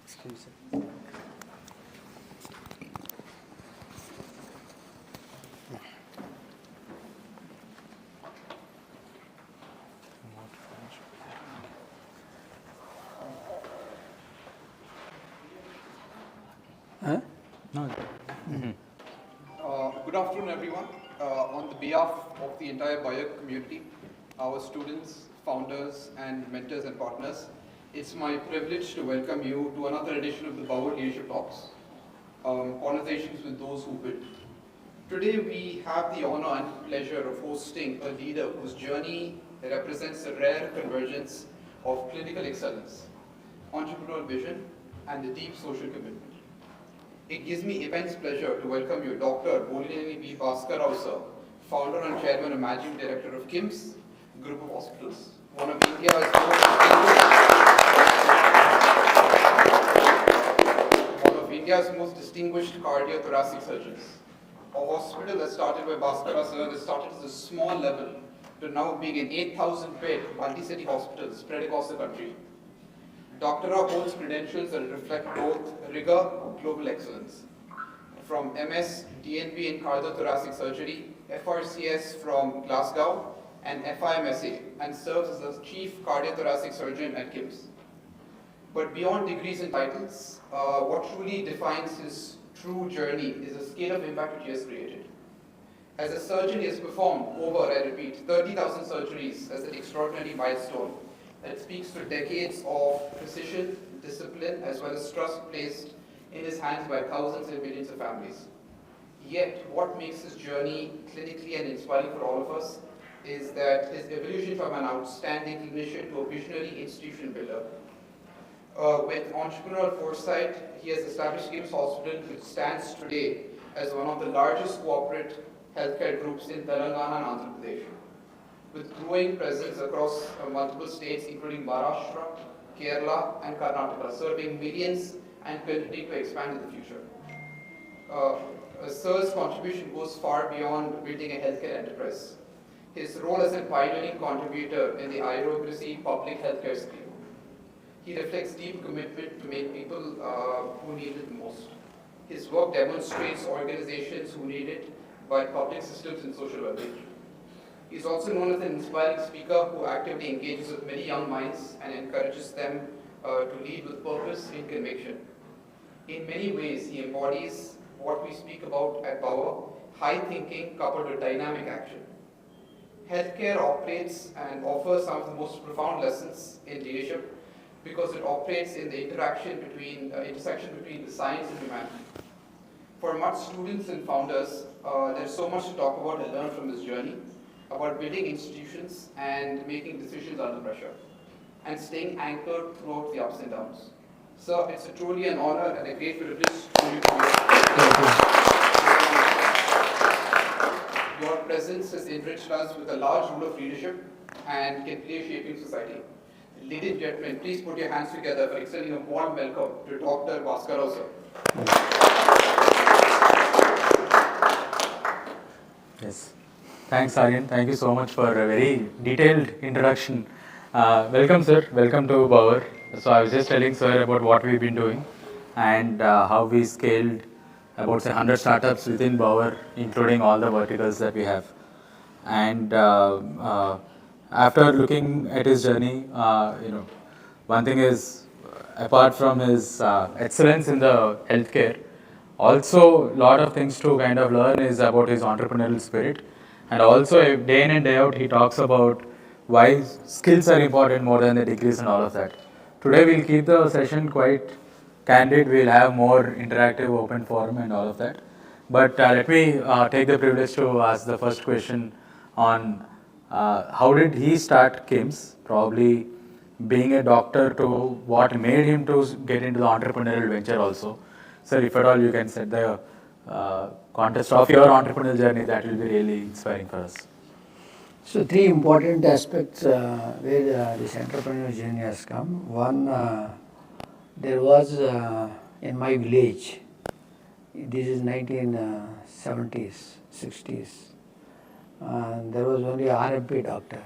Excuse me. Huh? No. Good afternoon, everyone. On the behalf of the entire bio community, our students, founders, and mentors and partners, it's my privilege to welcome you to another edition of the Bauer Leadership Talks, conversations with those who build. Today, we have the honor and pleasure of hosting a leader whose journey represents a rare convergence of clinical excellence, entrepreneurial vision, and a deep social commitment. It gives me immense pleasure to welcome you, Dr.B. Bhaskar, sir, founder and chairman and managing director of KIMS Group of Hospitals, one of India's most distinguished cardiothoracic surgeons. A hospital that started by Bhaskar, sir, that started as a small level to now being an 8,000-bed multi-city hospital spread across the country. Dr. holds credentials that reflect both rigor and global excellence. From MS, DNB in cardiothoracic surgery, FRCS from Glasgow, and FIMSA, and serves as the chief cardiothoracic surgeon at KIMS. But beyond degrees and titles, what truly defines his true journey is the scale of impact which he has created. As a surgeon, he has performed over, I repeat, 30,000 surgeries as an extraordinary milestone that speaks to decades of precision, discipline, as well as trust placed in his hands by thousands and millions of families. Yet, what makes his journey clinically and inspiring for all of us is that his evolution from an outstanding clinician to a visionary institution builder. With entrepreneurial foresight, he has established KIMS Hospital, which stands today as one of the largest corporate healthcare groups in Telangana and Andhra Pradesh, with growing presence across multiple states, including Maharashtra, Kerala, and Karnataka, serving millions and continuing to expand in the future. Sir's contribution goes far beyond building a healthcare enterprise. His role as a pioneering contributor in the iRogresy public healthcare scheme. He reflects deep commitment to make people who need it the most. His work demonstrates organizations who need it by public systems and social well-being. He is also known as an inspiring speaker who actively engages with many young minds and encourages them to lead with purpose and conviction. In many ways, he embodies what we speak about at Power, high thinking coupled with dynamic action. Healthcare operates and offers some of the most profound lessons in leadership because it operates in the intersection between the science and humanity. For much students and founders, there's so much to talk about and learn from this journey, about building institutions and making decisions under pressure, and staying anchored throughout the ups and downs. Sir, it's truly an honor and a great privilege for you to be here. Your presence has enriched us with a large role of leadership and can play a shaping society. Ladies and gentlemen, please put your hands together for extending a warm welcome to Dr. Bhaskar, sir. Yes. Thanks, Aryan. Thank you so much for a very detailed introduction. Welcome, sir. Welcome to Bauer. So I was just telling sir about what we've been doing and how we scaled about say 100 startups within Bauer, including all the verticals that we have. And after looking at his journey, one thing is apart from his excellence in the healthcare, also a lot of things to kind of learn is about his entrepreneurial spirit. And also day in and day out, he talks about why skills are important more than the degrees and all of that. Today we'll keep the session quite candid. We'll have more interactive open forum and all of that. But let me take the privilege to ask the first question on how did he start KIMS, probably being a doctor to what made him to get into the entrepreneurial venture also. Sir, if at all you can set the context of your entrepreneurial journey, that will be really inspiring for us. So three important aspects where this entrepreneurial journey has come. One, there was in my village, this is 1970s, 60s, there was only RMP doctor.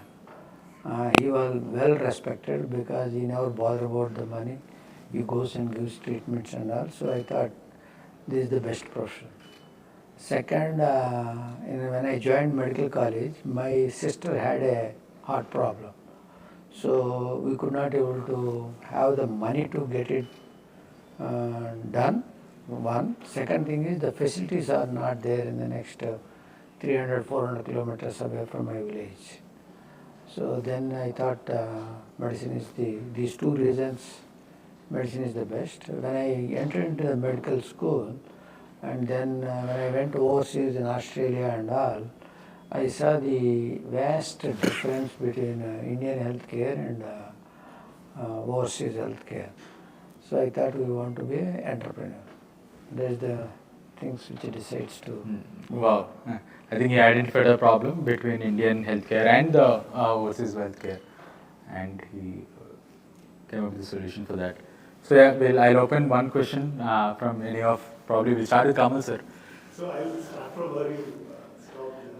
He was well respected because he never bothered about the money. He goes and gives treatments and all. So I thought this is the best profession. Second, when I joined medical college, my sister had a heart problem. So we could not able to have the money to get it done. One. Second thing is the facilities are not there in the next 300, 400 kilometers away from my village. So then I thought medicine is these two reasons, medicine is the best. When I entered into the medical school, and then when I went overseas in Australia and all, I saw the vast difference between Indian healthcare and overseas healthcare. So I thought we want to be an entrepreneur. That's the things which he decides to. Wow. I think he identified a problem between Indian healthcare and the overseas healthcare, and he came up with a solution for that. So yeah, well, I'll open one question from any of, probably we'll start with Kamal sir. So I'll start from where you stopped here.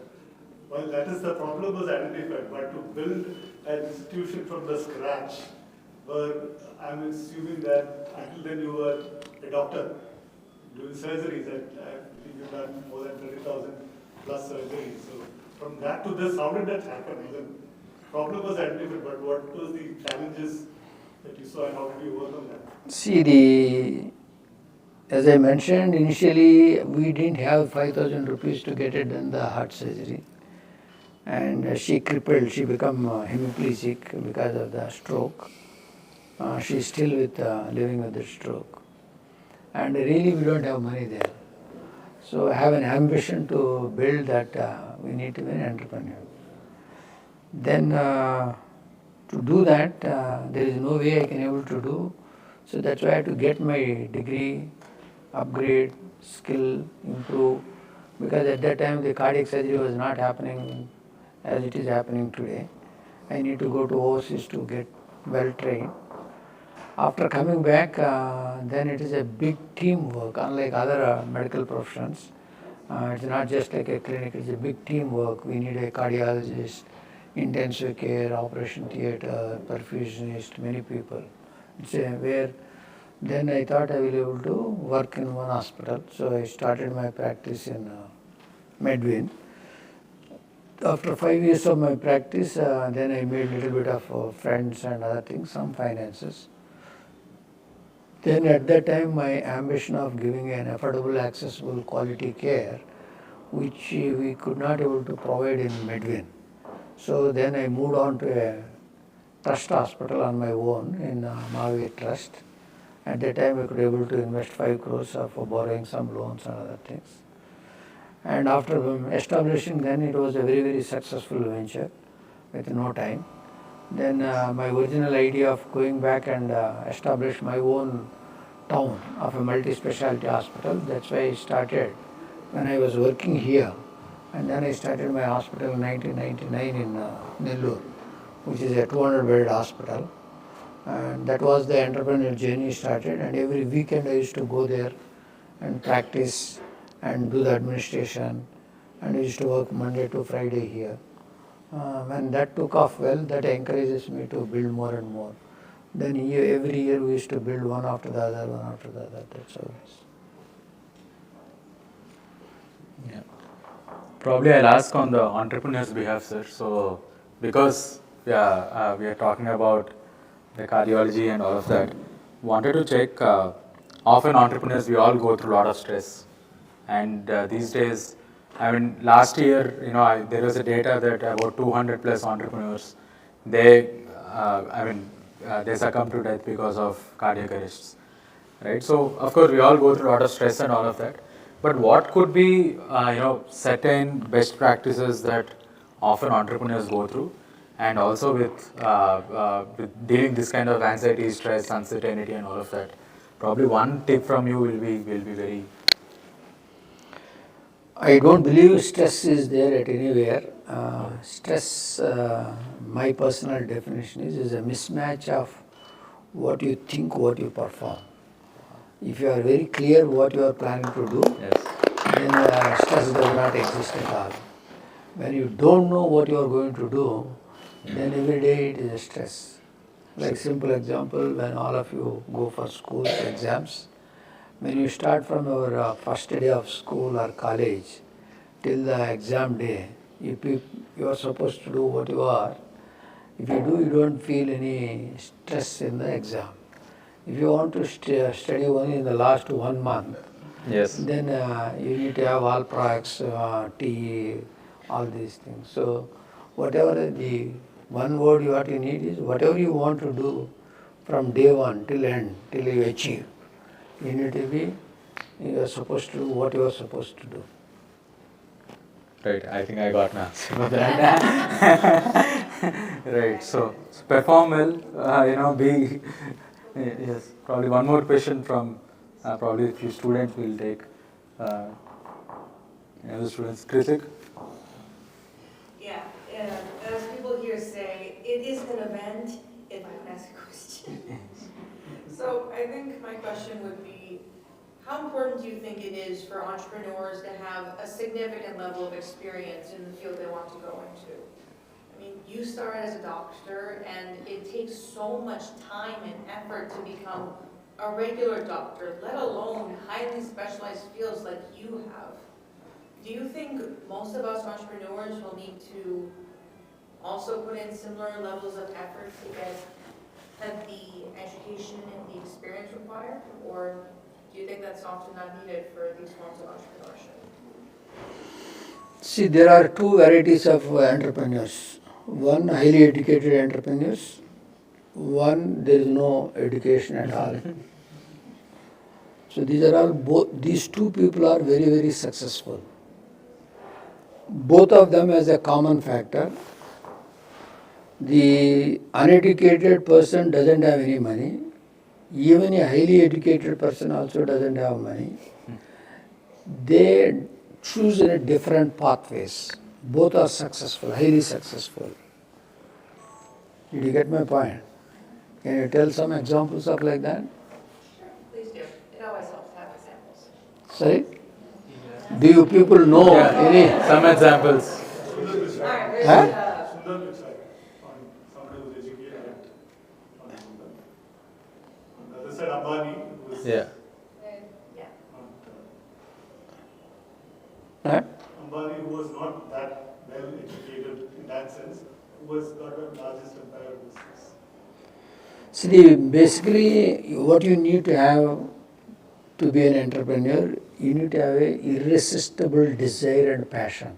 Well, that is the problem was identified, but to build an institution from the scratch, where I'm assuming that until then you were a doctor doing surgeries, and I believe you've done more than 30,000 plus surgeries. So from that to this, how did that happen? The problem was identified, but what was the challenges that you saw and how did you work on that? See, as I mentioned initially, we didn't have 5,000 rupees to get it done, the heart surgery. And she crippled, she became hemiplegic because of the stroke. She's still living with the stroke. And really we don't have money there. So I have an ambition to build that we need to be an entrepreneur. Then to do that, there is no way I can able to do. So that's why I had to get my degree, upgrade, skill, improve. Because at that time the cardiac surgery was not happening as it is happening today. I need to go to overseas to get well trained. After coming back, then it is a big teamwork, unlike other medical professions. It's not just like a clinic, it's a big teamwork. We need a cardiologist, intensive care, operation theatre, perfusionist, many people. It's where then I thought I will be able to work in one hospital. So I started my practice in Medwin. After 5 years of my practice, then I made a little bit of friends and other things, some finances. Then at that time, my ambition of giving an affordable, accessible, quality care, which we could not able to provide in Medwin. So then I moved on to a trust hospital on my own in Mahavir Trust. At that time, I could able to invest 5 crores for borrowing some loans and other things. And after establishing, then it was a very, very successful venture with no time. Then my original idea of going back and establish my own town of a multi-specialty hospital, that's why I started when I was working here. And then I started my hospital in 1999 in Nellore, which is a 200-bedded hospital. And that was the entrepreneurial journey started. And every weekend I used to go there and practice and do the administration. And I used to work Monday to Friday here. When that took off well, that encourages me to build more and more. Then every year we used to build one after the other, one after the other. That's how it is. Yeah. Probably I'll ask on the entrepreneur's behalf, sir. So, because we are talking about the cardiology and all of that, wanted to check, often entrepreneurs, we all go through a lot of stress. And these days, I mean, last year, there was a data that about 200 plus entrepreneurs, they succumb to death because of cardiac arrests, right? So, of course, we all go through a lot of stress and all of that. But what could be, certain best practices that often entrepreneurs go through, and also with dealing this kind of anxiety, stress, uncertainty, and all of that? Probably one tip from you will be very. I don't believe stress is there at anywhere. Stress, my personal definition is a mismatch of what you think, what you perform. If you are very clear what you are planning to do, Yes. then stress does not exist at all. When you don't know what you are going to do, then every day it is a stress. Like simple example, when all of you go for schools exams, when you start from your first day of school or college till the exam day, you are supposed to do what you are. If you do, you don't feel any stress in the exam. If you want to study only in the last 1 month, Yes. then you need to have all products, tea, all these things. So whatever the one word what you need is whatever you want to do from day one till end, till you achieve. You need to be, you are supposed to do what you are supposed to do. Right, I think I got an answer for that. Right, so perform well, be, yes, probably one more question from probably a few students will take. The students, Kritik? Yeah, as people here say, it is an event, if I can ask a question. So I think my question would be, how important do you think it is for entrepreneurs to have a significant level of experience in the field they want to go into? I mean, you started as a doctor, and it takes so much time and effort to become a regular doctor, let alone highly specialized fields like you have. Do you think most of us entrepreneurs will need to also put in similar levels of effort to have the education and the experience required? Or do you think that's often not needed for these forms of entrepreneurship? See, there are two varieties of entrepreneurs. One, highly educated entrepreneurs. One, there is no education at all. So these are all these two people are very, very successful. Both of them has a common factor. The uneducated person doesn't have any money. Even a highly educated person also doesn't have money. They choose in a different pathways. Both are successful, highly successful. Did you get my point? Can you tell some examples of like that? Sure, please do. It always helps to have examples. Sorry? Do you people know any? Some examples. All right, there's Huh? Sundar Pichai, somebody who's educated. On the other side, Ambani, who is Yeah. yeah. Huh? Ambani, who was not that well educated in that sense, who was got the largest empire business. See, basically, what you need to have to be an entrepreneur, you need to have a irresistible desire and passion.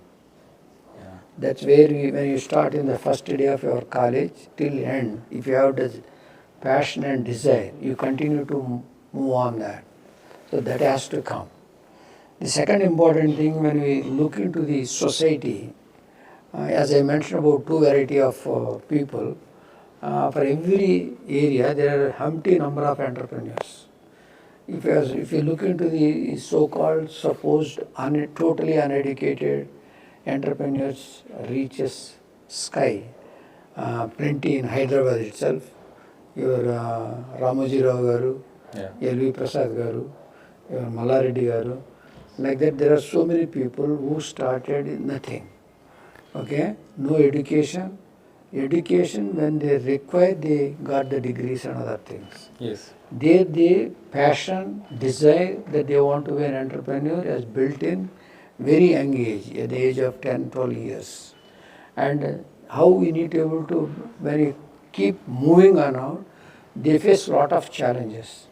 Yeah. That's where when you start in the first day of your college till end, if you have this passion and desire, you continue to move on that. So that has to come. The second important thing when we look into the society, as I mentioned about two variety of people, for every area there are empty number of entrepreneurs. If you look into the so-called supposed totally uneducated entrepreneurs reaches sky, plenty in Hyderabad itself. Your Ramoji Rao garu, Yeah. L.V. Prasad garu, your Mallareddy garu. Like that, there are so many people who started in nothing. Okay, no education. Education, when they require, they got the degrees and other things. Yes. The passion, desire that they want to be an entrepreneur is built in very young age, at the age of 10, 12 years. And how we need to be able to, when you keep moving on out, they face lot of challenges.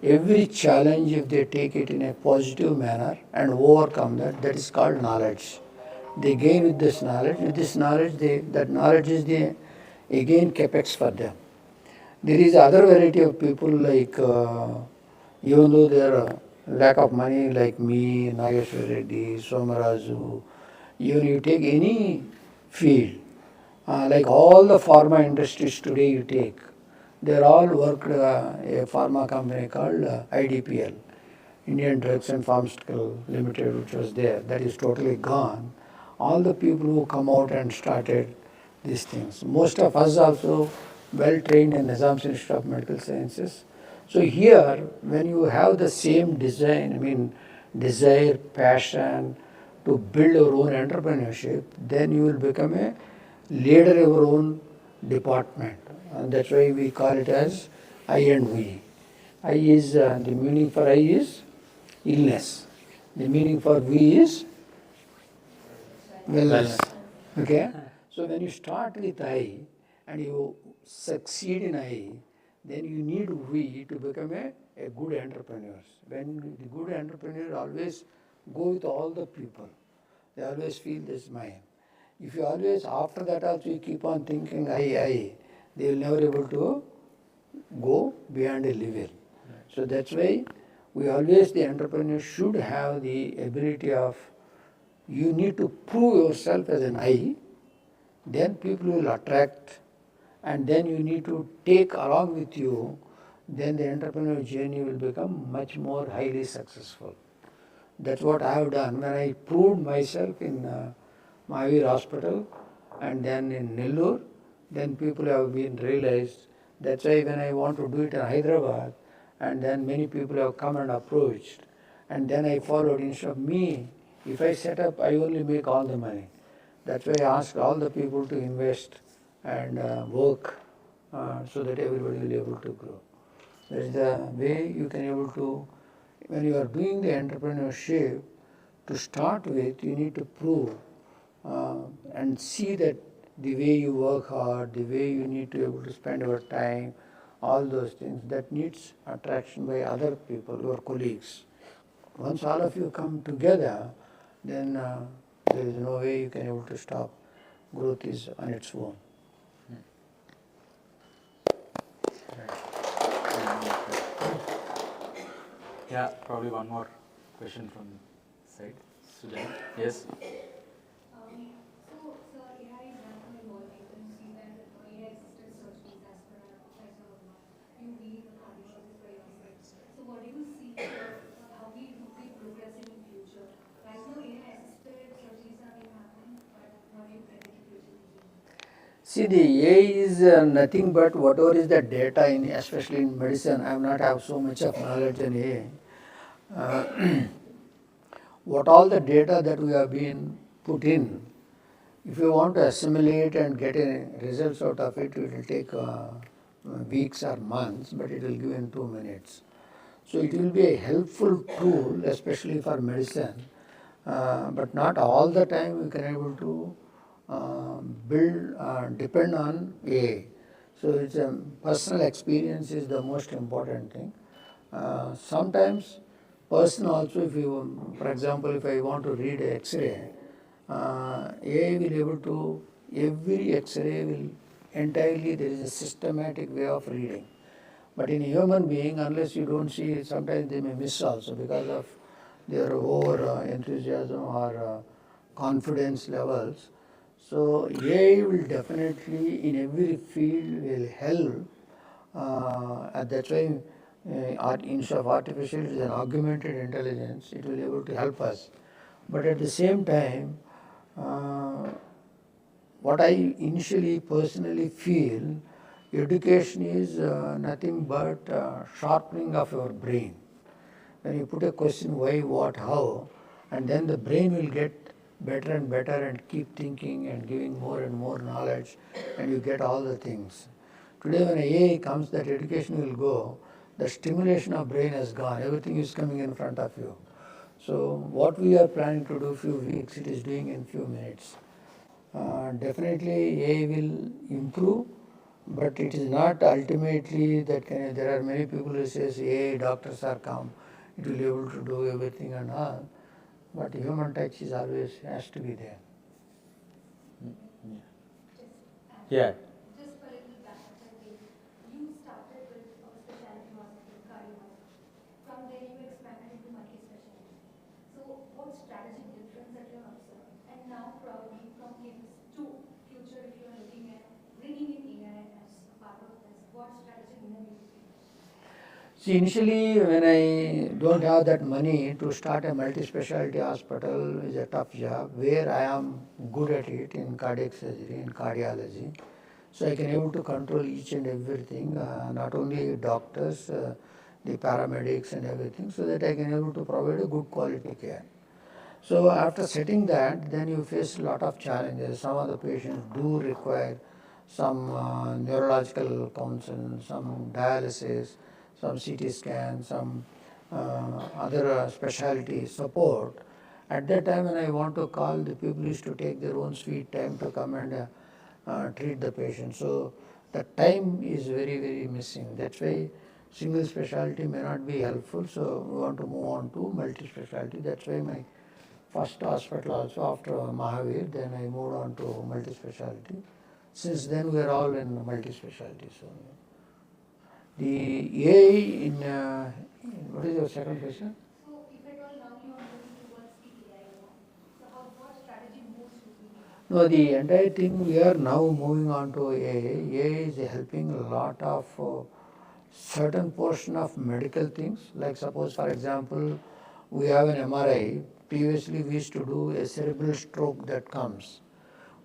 Every challenge, if they take it in a positive manner and overcome that, that is called knowledge. They gain with this knowledge. With this knowledge, that knowledge is the again capex for them. There is other variety of people like, even though there are lack of money like me, Nageshwar Reddy, Somaraju, even you take any field, like all the pharma industries today you take, they all worked a pharma company called IDPL, Indian Drugs and Pharmaceutical Limited, which was there. That is totally gone. All the people who come out and started these things. Most of us also well trained in Nizam's Institute of Medical Sciences. So here, when you have the same design, desire, passion to build your own entrepreneurship, then you will become a leader of your own department. And that's why we call it as I and we. I is, the meaning for I is illness. The meaning for we is wellness. Okay? So when you start with I and you succeed in I, then you need we to become a good entrepreneur. When the good entrepreneur always go with all the people, they always feel this mine. If you always, after that also you keep on thinking I, they will never able to go beyond a level. So that's why we always, the entrepreneur should have the ability of, you need to prove yourself as an I, then people will attract, and then you need to take along with you, then the entrepreneurial journey will become much more highly successful. That's what I have done when I proved myself in Mahavir Hospital and then in Nellore, then people have been realized. That's why when I want to do it in Hyderabad, and then many people have come and approached, and then I followed. Instead of me, if I set up, I only make all the money. That's why I asked all the people to invest and work so that everybody will be able to grow. That is the way you can able to, when you are doing the entrepreneurship, to start with, you need to prove and see that the way you work hard, the way you need to be able to spend your time, all those things, that needs attraction by other people, your colleagues. Once all of you come together, then there is no way you can able to stop. Growth is on its own. Yeah, probably one more question from side. Sujan. Yes. So, sir, AI is rapidly evolving. You see that AI-assisted surgeries as you be the cardiologist by yourself. So, what do you see? How we would be progressing in future? Right now, AI-assisted surgeries are being happening, but what do you predict in future? See, the AI is nothing but whatever is the data in, especially in medicine. I have not have so much of knowledge in AI. What all the data that we have been put in, if you want to assimilate and get a results out of it, it will take weeks or months, but it will give in 2 minutes. So it will be a helpful tool, especially for medicine, but not all the time we can able to depend on AI. So it's a personal experience is the most important thing. Sometimes person also, if you, for example, if I want to read a X-ray, AI will able to, every X-ray will entirely, there is a systematic way of reading. But in a human being, unless you don't see it, sometimes they may miss also because of their over enthusiasm or confidence levels. So AI will definitely in every field will help. And that's why instead of artificial, it is an augmented intelligence. It will be able to help us. But at the same time, what I initially personally feel, education is nothing but sharpening of your brain. When you put a question why, what, how, and then the brain will get better and better and keep thinking and giving more and more knowledge, and you get all the things. Today when AI comes, that education will go, the stimulation of brain has gone, everything is coming in front of you. So what we are planning to do few weeks, it is doing in few minutes. Definitely AI will improve, but it is not ultimately that there are many people who says AI doctors are come, it will be able to do everything and all, but human touch is always has to be there. Yeah. Just for a little background, you started with a specialty hospital, cardio hospital. From there, you expanded into multi-specialty. So, what strategic difference that you have observed? And now, probably from KIMS to future, if you are looking at bringing in AI as a part of this, what strategic move you take? See, initially when I don't have that money to start a multi-specialty hospital is a tough job, where I am good at it in cardiac surgery and cardiology. So I can able to control each and everything, not only doctors, the paramedics and everything, so that I can able to provide a good quality care. So after setting that, then you face a lot of challenges. Some of the patients do require some neurological counsel, some dialysis, some CT scan, some other specialty support. At that time when I want to call, the people used to take their own sweet time to come and treat the patient. So the time is very, very missing. That's why single specialty may not be helpful. So we want to move on to multi-specialty. That's why my first hospital also after Mahavir, then I moved on to multi-specialty. Since then we are all in multi-specialty. So the AI in what is your second question? So if at all now you are moving towards the AI now, so what strategy moves you to? No, the entire thing we are now moving on to AI. AI is helping a lot of certain portion of medical things. Like suppose for example, we have an MRI. Previously we used to do a cerebral stroke that comes.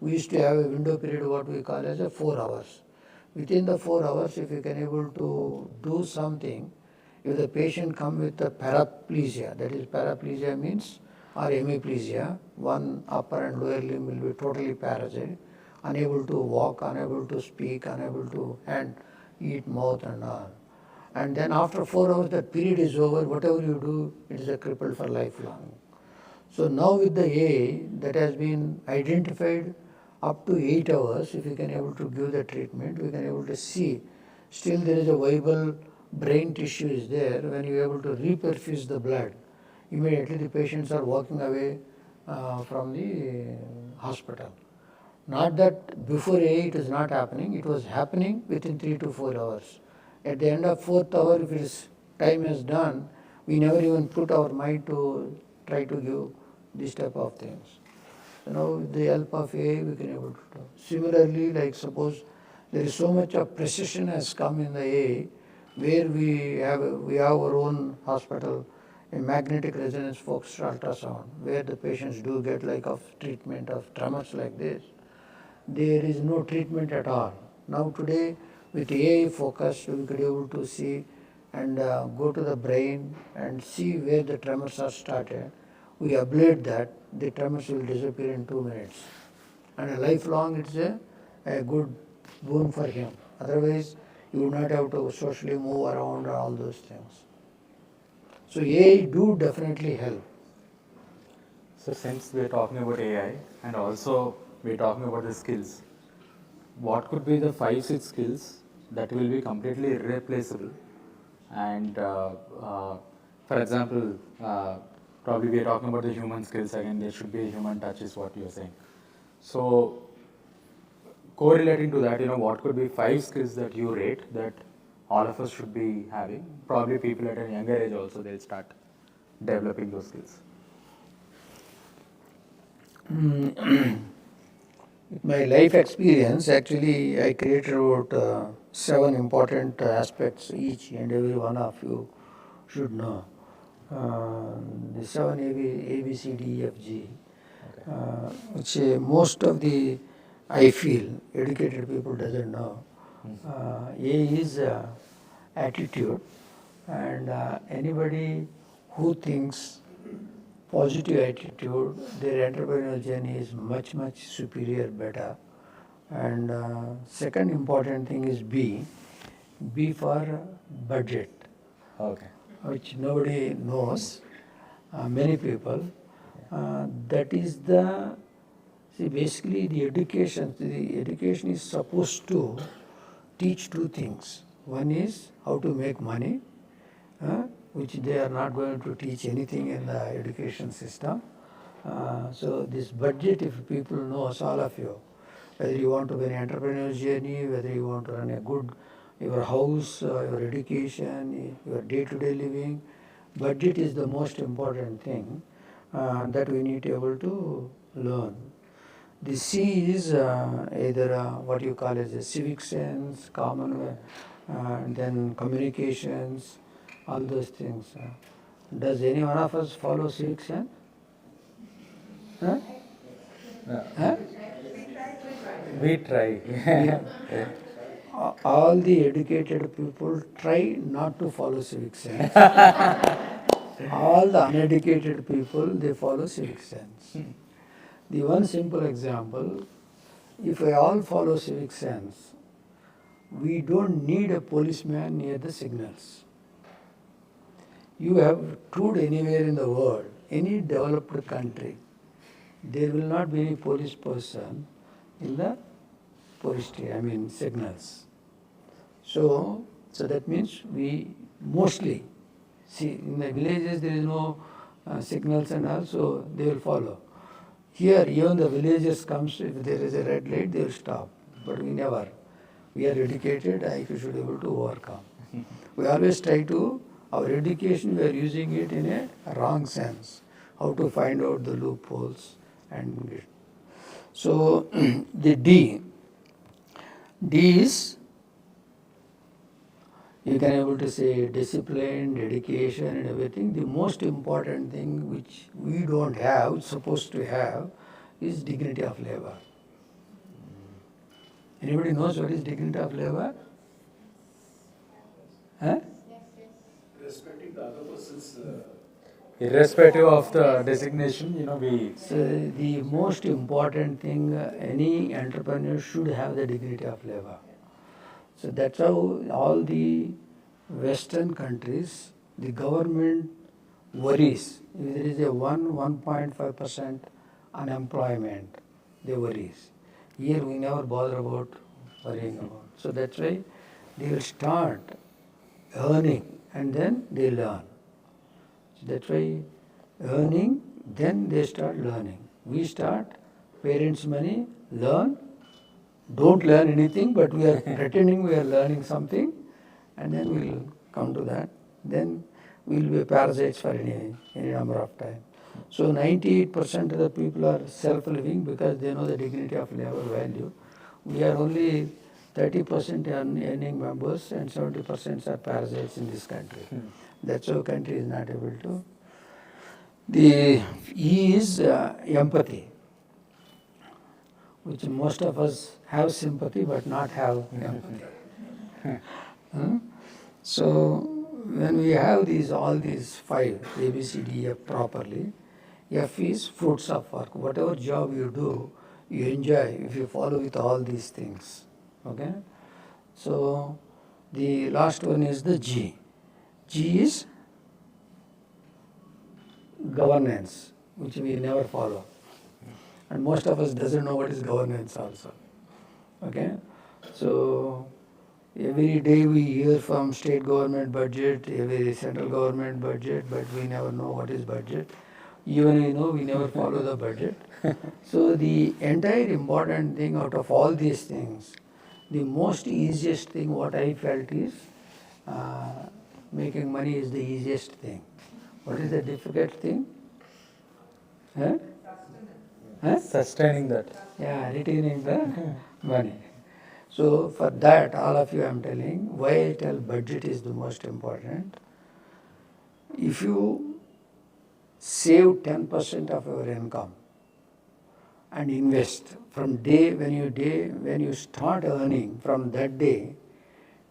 We used to have a window period what we call as a 4 hours. Within the 4 hours, if you can able to do something, if the patient come with a paraplegia, that is paraplegia means, or hemiplegia, one upper and lower limb will be totally paraplegic, unable to walk, unable to speak, unable to hand, eat, mouth and all. And then after 4 hours that period is over, whatever you do, it is a cripple for lifelong. So now with the AI that has been identified up to 8 hours, if you can able to give the treatment, we can able to see still there is a viable brain tissue is there. When you are able to reperfuse the blood, immediately the patients are walking away from the hospital. Not that before AI it is not happening, it was happening within 3 to 4 hours. At the end of 4th hour, if it is time is done, we never even put our mind to try to give this type of things. So now with the help of AI we can able to do. Similarly, like suppose there is so much of precision has come in the AI, where we have our own hospital, a magnetic resonance focused ultrasound, where the patients do get like of treatment of tremors like this. There is no treatment at all. Now today with AI focus we could be able to see and go to the brain and see where the tremors are started. We ablate that, the tremors will disappear in 2 minutes. And a lifelong it's a good boon for him. Otherwise you would not have to socially move around and all those things. So AI do definitely help. So since we're talking about AI and also we're talking about the skills, what could be the 5-6 skills that will be completely irreplaceable? And for example, probably we're talking about the human skills again, there should be a human touch is what you're saying. So correlating to that, what could be 5 skills that you rate that all of us should be having? Probably people at a younger age also, they'll start developing those skills. With my life experience, actually, I created about 7 important aspects each and every one of you should know. The 7 A, B, C, D, E, F, G, which most of the, I feel, educated people doesn't know. A is attitude, and anybody who thinks positive attitude, their entrepreneurial journey is much, much superior, better. And second important thing is B. B for budget, Okay. which nobody knows, many people. That is the, see basically the education is supposed to teach 2 things. One is how to make money, which they are not going to teach anything in the education system. So this budget, if people know, all of you, whether you want to be an entrepreneur's journey, whether you want to run a good, your house, your education, your day-to-day living, budget is the most important thing that we need to be able to learn. The C is either what you call as a civic sense, common, and then communications, all those things. Does any one of us follow civic sense? Huh? Huh? We try. All the educated people try not to follow civic sense. All the uneducated people, they follow civic sense. The one simple example, if we all follow civic sense, we don't need a policeman near the signals. You have toured anywhere in the world, any developed country, there will not be any police person in the signals. So that means we mostly see in the villages there is no signals and all, so they will follow. Here, even the villagers comes, if there is a red light, they will stop. But we never. We are educated, IQ should be able to overcome. We always try to, our education, we are using it in a wrong sense. How to find out the loopholes and get. So, the D is, you can able to say discipline, dedication and everything. The most important thing which we don't have, supposed to have, is dignity of labor. Anybody knows what is dignity of labor? Huh? Respecting the other person's. Irrespective of the designation, we. So the most important thing, any entrepreneur should have the dignity of labor. So that's how all the Western countries, the government worries. If there is a 1.5% unemployment, they worries. Here we never bother about worrying about. So that's why they will start earning and then they learn. So that's why earning, then they start learning. We start, parents' money, learn, don't learn anything, but we are pretending we are learning something, and then we'll come to that. Then we'll be parasites for any number of time. So 98% of the people are self-living because they know the dignity of labor value. We are only 30% earning members and 70% are parasites in this country. That's how country is not able to. The E is empathy, which most of us have sympathy but not have empathy. So when we have all these five, A, B, C, D, F properly, F is fruits of work. Whatever job you do, you enjoy if you follow with all these things. Okay? So the last one is the G. G is governance, which we never follow. And most of us doesn't know what is governance also. Okay? So every day we hear from state government budget, every central government budget, but we never know what is budget. Even we never follow the budget. So the entire important thing out of all these things, the most easiest thing what I felt is making money is the easiest thing. What is the difficult thing? Huh? Huh? Sustaining that. Yeah, retaining the money. So for that, all of you I am telling, why I tell budget is the most important. If you save 10% of your income and invest from when you start earning, from that day,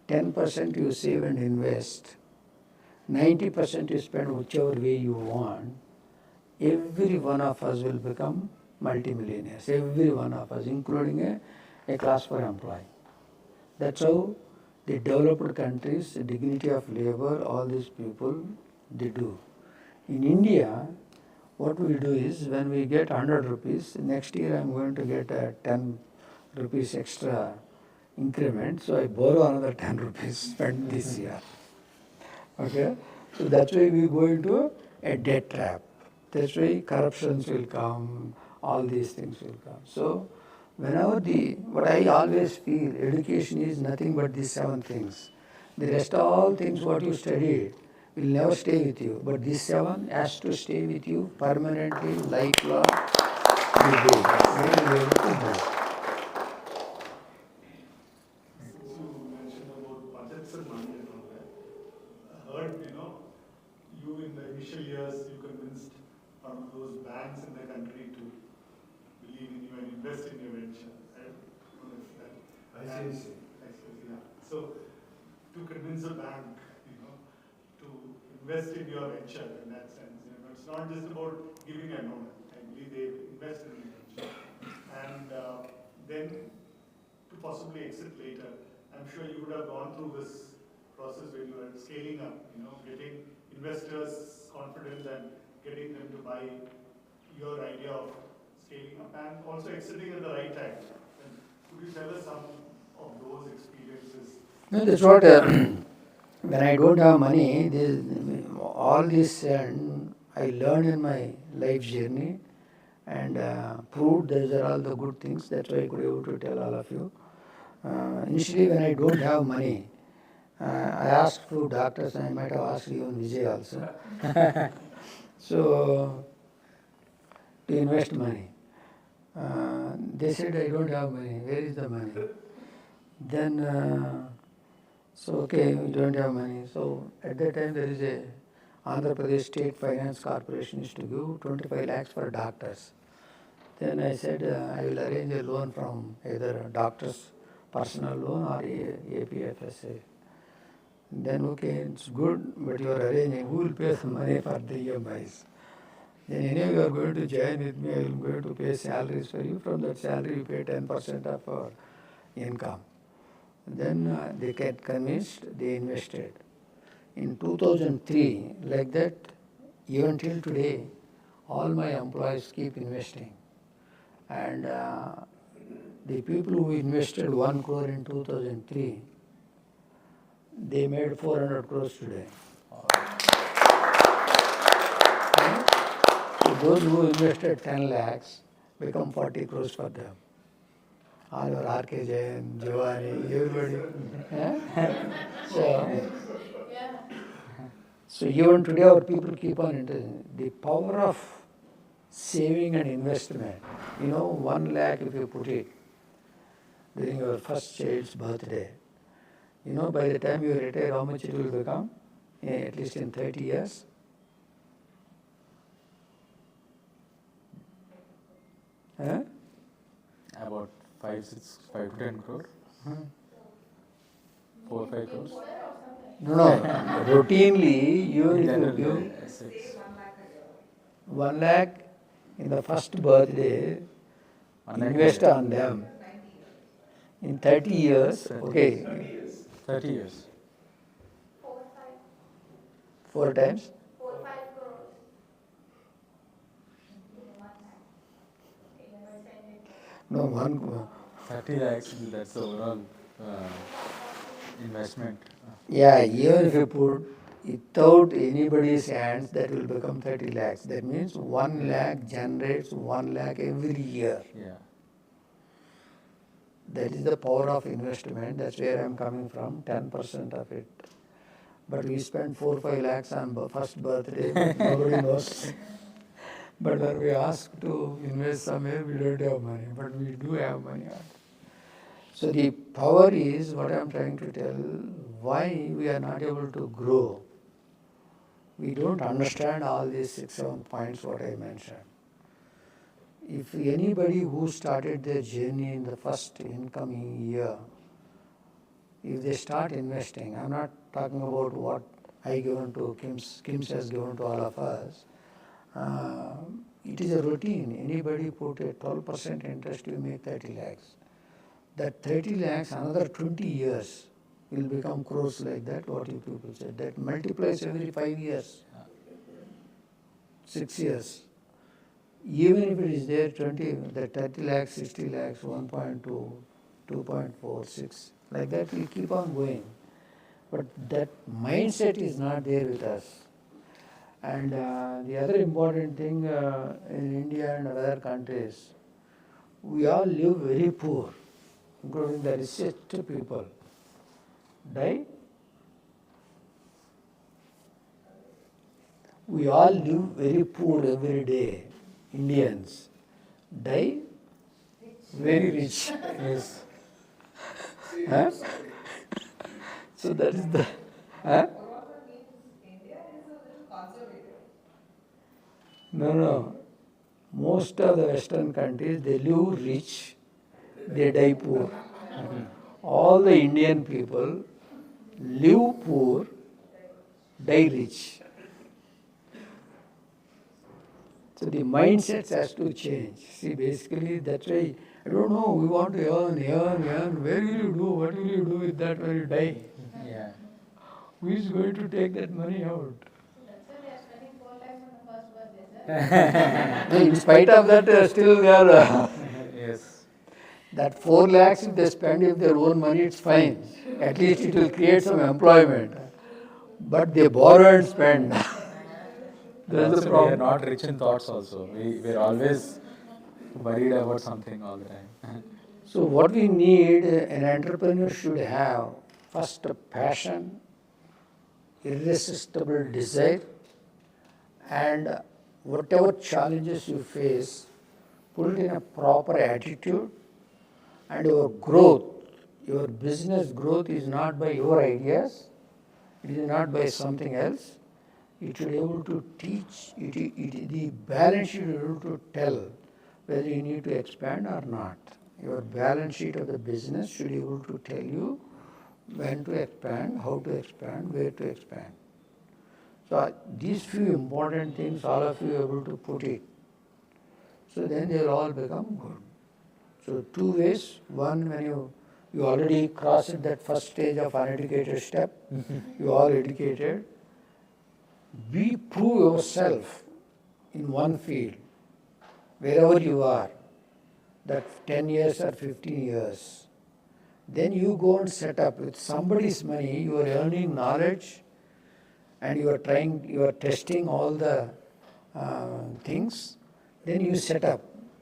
10% you save and invest, 90% you spend whichever way you want, every one of us will become multimillionaires, every one of us, including a class 4 employee. That's how the developed countries, the dignity of labor, all these people, they do. In India, what we do is when we get 100 rupees, next year I'm going to get a 10 rupees extra increment, so I borrow another 10 rupees, spend this year. Okay? So that's why we go into a debt trap. That's why corruptions will come, all these things will come. So what I always feel, education is nothing but these 7 things. The rest all things what you studied will never stay with you, but these 7 has to stay with you permanently, lifelong. You do. Then you will be able to do. Since you mentioned about budgets and money and all that, I heard, you in the initial years, you convinced one of those banks in the country to believe in you and invest in your venture. I don't know if that. ICICI. Yeah. So to convince a bank, to invest in your venture in that sense, it's not just about giving a loan. I believe they invest in the venture. And then to possibly exit later. I'm sure you would have gone through this process when you were scaling up, getting investors confident and getting them to buy your idea of scaling up and also exiting at the right time. And could you tell us some of those experiences? No, that's what, when I don't have money, all this I learned in my life journey and proved those are all the good things. That's why I could be able to tell all of you. Initially, when I don't have money, I asked to doctors, and I might have asked even Vijay also. So, to invest money. They said, I don't have money. Where is the money? Then, so okay, we don't have money. So at that time there is a Andhra Pradesh State Finance Corporation used to give 25 lakhs for doctors. Then I said, I will arrange a loan from either a doctor's personal loan or APFSA. Then okay, it's good, but you are arranging, who will pay the money for the EMIs? Then anyway you are going to join with me, I will going to pay salaries for you. From that salary you pay 10% of our income. Then they get convinced, they invested. In 2003, like that, even till today, all my employees keep investing. And the people who invested 1 crore in 2003, they made 400 crores today. So those who invested 10 lakhs become 40 crores for them. All your RK Jain, Giovanni, everybody. So even today our people keep on interested. The power of saving and investment. 1 lakh if you put it during your first child's birthday, by the time you retire how much it will become? At least in 30 years. About 5 to 10 crore. 4 or 5 crores. No. Routinely, even if you give 1 lakh in the first birthday, invest on them. In 30 years, okay. 30 years. 4 times? 4-5 crores. No, 1. 30 lakhs, that's the overall investment. Yeah, even if you put without anybody's hands, that will become 30 lakhs. That means 1 lakh generates 1 lakh every year. Yeah. That is the power of investment. That's where I am coming from, 10% of it. But we spend 4-5 lakhs on first birthday, but nobody knows. But when we ask to invest somewhere, we don't have money, but we do have money. So the power is what I am trying to tell, why we are not able to grow. We don't understand all these 6-7 points what I mentioned. If anybody who started their journey in the first incoming year, if they start investing, I'm not talking about what I given to Kim's has given to all of us. It is a routine. Anybody put a 12% interest, you make 30 lakhs. That 30 lakhs, another 20 years will become crores like that, what you people said. That multiplies every 5 years, 6 years. Even if it is there 30 lakhs, 60 lakhs, 1.2, 2.46, like that we keep on going. But that mindset is not there with us. And the other important thing in India and other countries, we all live very poor, including the richest people. Die? We all live very poor every day, Indians. Die? Very rich. Yes. Huh? So that is the... Huh? No. Most of the Western countries, they live rich, they die poor. All the Indian people live poor, die rich. So the mindset has to change. See, basically that's why I don't know, we want to earn. Where will you do? What will you do with that when you die? Yeah. Who is going to take that money out? So that's why they are spending 4 lakhs on the first birthday, sir. No, in spite of that, still they are. Yes. That 4 lakhs, if they spend with their own money, it's fine. At least it will create some employment. But they borrow and spend. And That's the also, we are problem. not rich in thoughts also. We're always worried about something all the time. So, what we need, an entrepreneur should have first a passion, irresistible desire, and whatever challenges you face, put it in a proper attitude, and your business growth is not by your ideas, it is not by something else. It should be able to teach, the balance sheet should be able to tell whether you need to expand or not. Your balance sheet of the business should be able to tell you when to expand, how to expand, where to expand. So these few important things, all of you are able to put it. So then they will all become good. So two ways. One, when you already crossed that first stage of uneducated step, you are educated. Prove yourself in one field, wherever you are, that 10 years or 15 years. Then you go and set up with somebody's money, you are earning knowledge, and you are testing all the things, then you set up.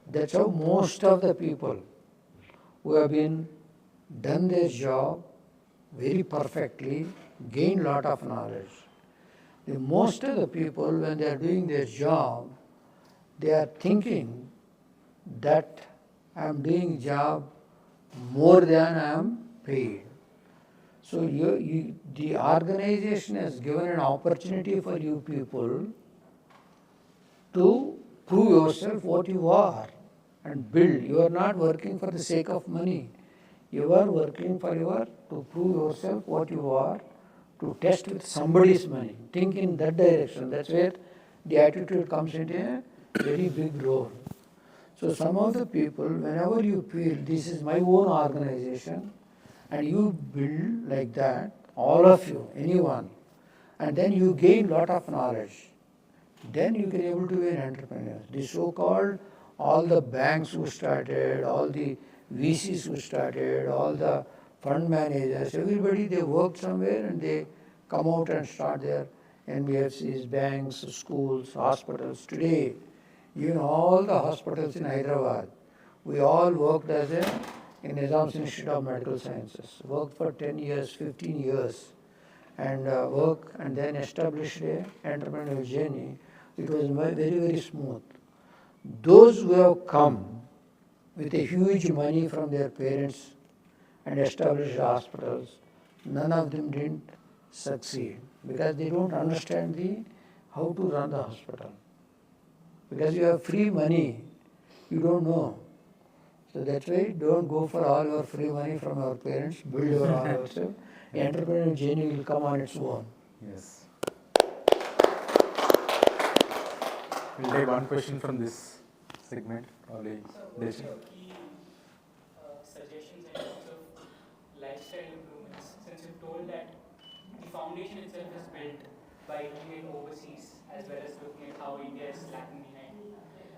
That's how most of the people who have been done their job very perfectly, gain lot of knowledge. The most of the people, when they are doing their job, they are thinking that I am doing job more than I am paid. So the organization has given an opportunity for you people to prove yourself what you are and build. You are not working for the sake of money. You are working to prove yourself what you are, to test with somebody's money. Think in that direction. That's where the attitude comes into a very big role. So some of the people, whenever you feel this is my own organization, and you build like that, all of you, anyone, and then you gain lot of knowledge, then you can able to be an entrepreneur. The so-called, all the banks who started, all the VCs who started, all the fund managers, everybody, they worked somewhere and they come out and start their NBFCs, banks, schools, hospitals. Today, even all the hospitals in Hyderabad, we all worked in Nizam's Institute of Medical Sciences, worked for 10 years, 15 years, and work and then established a entrepreneurial journey. It was very, very smooth. Those who have come with a huge money from their parents and established hospitals, none of them didn't succeed because they don't understand how to run the hospital. Because you have free money, you don't know. So that's why don't go for all your free money from your parents, build your own yourself. The entrepreneurial journey will come on its own. Yes. We'll take one question from this segment, probably. So, what are your key suggestions in terms of lifestyle improvements? Since you've told that the foundation itself is built by looking at overseas as well as looking at how India is lagging behind.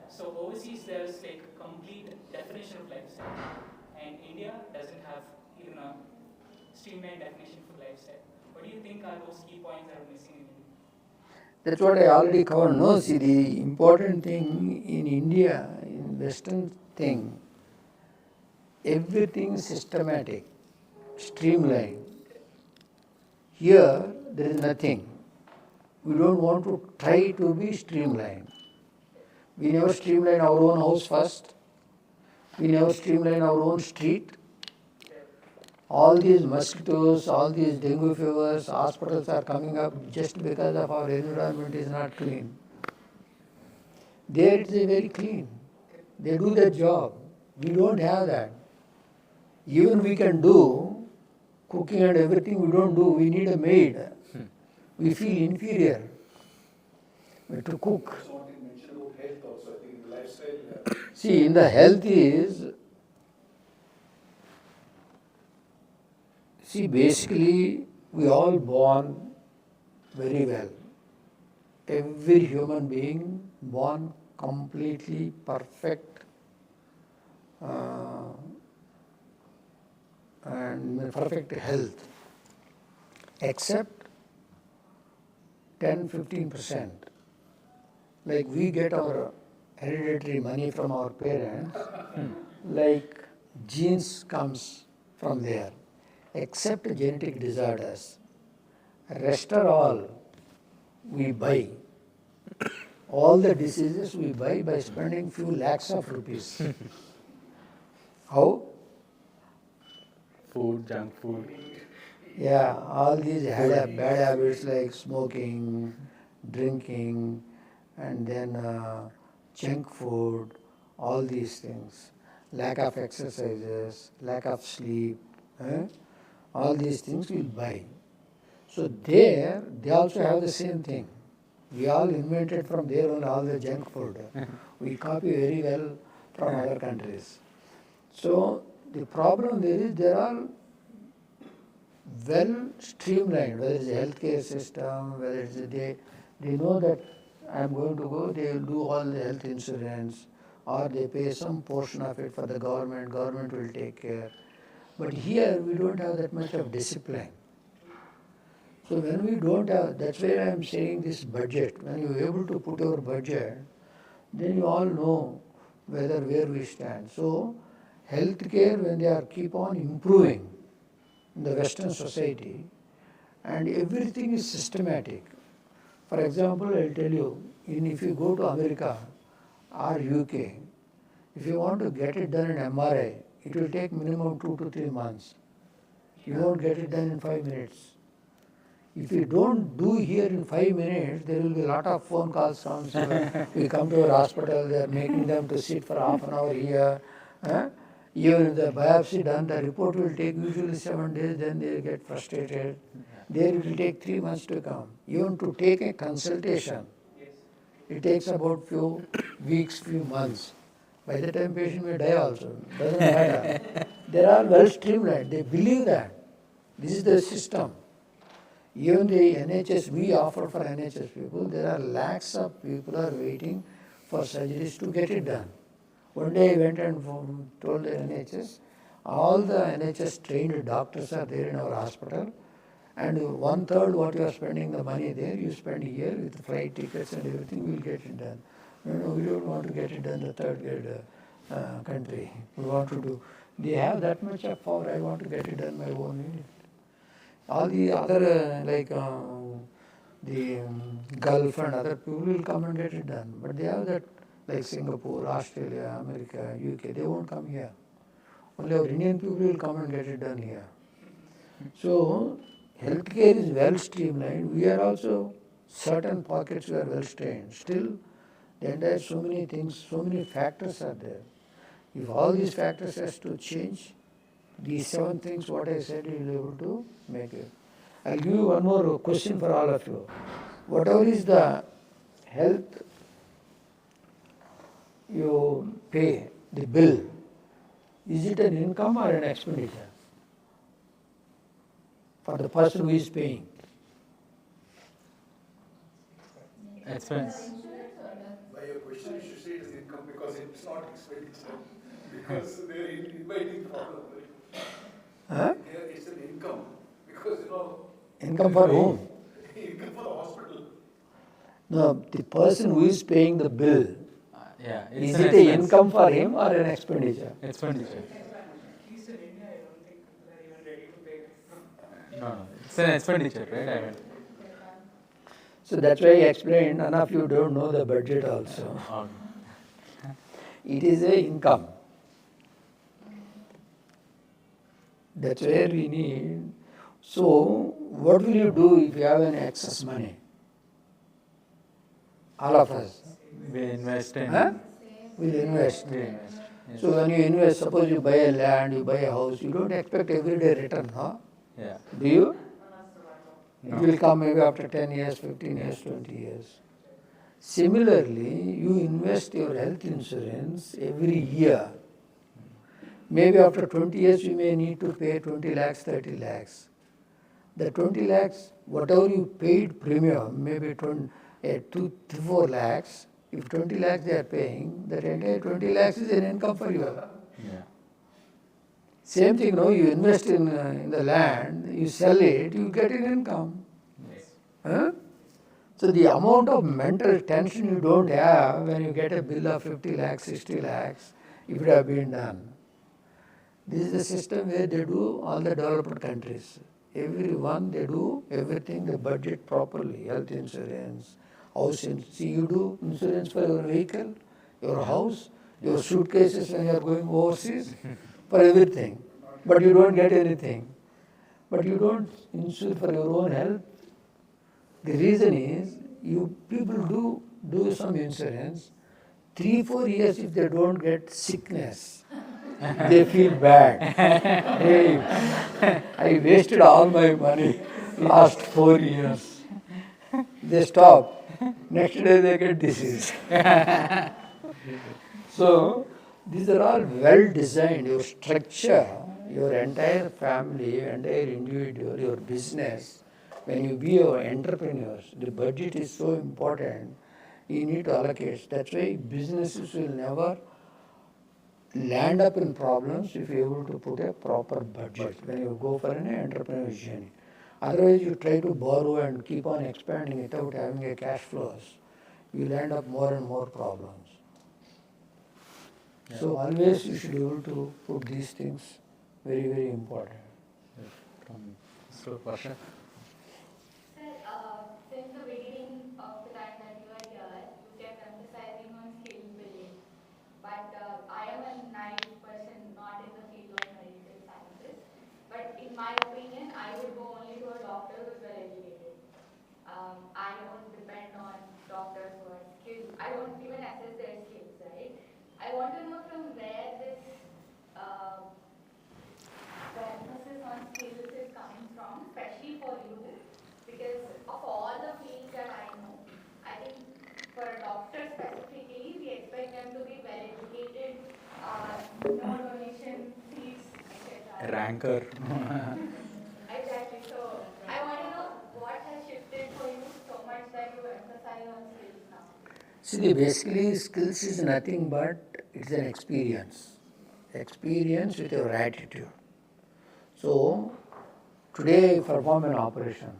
So overseas there's like a complete definition of lifestyle, and India doesn't have even a streamlined definition for lifestyle. What do you think are those key points that are missing in India? That's what I already covered. No, see, the important thing in India, in Western thing, everything is systematic, streamlined. Here, there is nothing. We don't want to try to be streamlined. We never streamline our own house first. We never streamline our own street. All these mosquitoes, all these dengue fevers, hospitals are coming up just because of our environment is not clean. There it is very clean. They do their job. We don't have that. Even we can do cooking and everything, we don't do. We need a maid. We feel inferior to cook. Something mentioned about health also. I think the lifestyle. See, in the health is See, basically, we all born very well. Every human being born completely perfect and in perfect health, except 10-15%. Like we get our hereditary money from our parents, like genes comes from there, except genetic disorders. Rest are all we buy. All the diseases we buy by spending few lakhs of rupees. How? Food, junk food. Yeah, all these bad habits like smoking, drinking, and then junk food, all these things, lack of exercises, lack of sleep, all these things we'll buy. So there, they also have the same thing. We all invented from there on all the junk food. We copy very well from other countries. So the problem there is there are well streamlined, whether it's a healthcare system, whether it's they know that I'm going to go, they will do all the health insurance, or they pay some portion of it for the government will take care. But here we don't have that much of discipline. So when we don't have, that's why I'm saying this budget. When you're able to put your budget, then you all know whether where we stand. So healthcare, when they are keep on improving in the Western society, and everything is systematic. For example, I'll tell you, if you go to America or UK, if you want to get it done in MRI, it will take minimum 2 to 3 months. You won't get it done in 5 minutes. If you don't do here in 5 minutes, there will be a lot of phone calls from we come to our hospital, they are making them to sit for half an hour here. Even if the biopsy done, the report will take usually 7 days, then they get frustrated. There it will take 3 months to come. Even to take a consultation, it takes about few weeks, few months. By the time patient may die also, doesn't matter. They are well streamlined. They believe that this is the system. Even the NHS, we offer for NHS people, there are lakhs of people are waiting for surgeries to get it done. One day I went and told the NHS, all the NHS trained doctors are there in our hospital, and 1/3 what you are spending the money there, you spend here with flight tickets and everything, we will get it done. No, we don't want to get it done in the third world country. We want to do, they have that much of power, I want to get it done my own unit. All the other the Gulf and other people will come and get it done. But they have that, like Singapore, Australia, America, UK, they won't come here. Only our Indian people will come and get it done here. So healthcare is well streamlined. We are also, certain pockets we are well trained. Still, the entire so many things, so many factors are there. If all these factors has to change, these 7 things what I said, you will be able to make it. I'll give you one more question for all of you. Whatever is the health you pay, the bill, is it an income or an expenditure for the person who is paying? Expense. By your question, you should say it is income because it's not expenditure. Because they are inviting problem. Huh? Here it's an income. Because Income for whom? income for the hospital. No, the person who is paying the bill, Yeah. is an it an expense. income for him or an expenditure? Expenditure. At least in India, I don't think people are even ready to pay. No, it's an expenditure, right? I mean. So that's why I explained, none of you don't know the budget also. Okay. It is a income. That's where we need. So what will you do if you have an excess money? All of us. We invest in. Huh? We'll invest. We invest. Yes. So when you invest, suppose you buy a land, you buy a house, you don't expect everyday return, no? Yeah. Do you? No. It will come maybe after 10 years, 15 years, 20 years. Similarly, you invest your health insurance every year. Maybe after 20 years you may need to pay 20 lakhs, 30 lakhs. The 20 lakhs, whatever you paid premium, maybe 2 to 4 lakhs, if 20 lakhs they are paying, that entire 20 lakhs is an income for you. Yeah. Same thing, no, you invest in the land, you sell it, you get an income. Yes. Huh? So the amount of mental tension you don't have when you get a bill of 50 lakhs, 60 lakhs, if it have been done. This is the system where they do all the developed countries. Everyone, they do everything, they budget properly, health insurance, house insurance. See, you do insurance for your vehicle, your house, your suitcases when you are going overseas, for everything. But you don't get anything. But you don't insure for your own health. The reason is, you people do some insurance, 3-4 years if they don't get sickness, they feel bad. Hey, I wasted all my money last 4 years. They stop. Next day they get disease. So these are all well designed. Your structure, your entire family, your entire individual, your business. When you be an entrepreneur, the budget is so important. You need to allocate. That's why businesses will never land up in problems if you're able to put a proper budget when you go for an entrepreneur's journey. Otherwise, you try to borrow and keep on expanding without having a cash flows. You'll end up more and more problems. So always you should be able to put these things very, very important. So, Varsha? Sir, since the beginning of the time that you are here, you kept emphasizing on skill building. But I am a naive person, not in the field of medical sciences. But in my opinion, I would go only to a doctor who is well educated. I don't depend on doctors who are skilled. I don't even assess their skills, right? I want to know from where this the emphasis on skills is coming from, especially for you, because of all the fields that I know, I think for a doctor specifically, we expect them to be well educated, no donation fees, etc. Ranker. Exactly. So I want to know what has shifted for you so much that you emphasize on skills now. See, basically skills is nothing but it's an experience. Experience with your attitude. So today I perform an operation.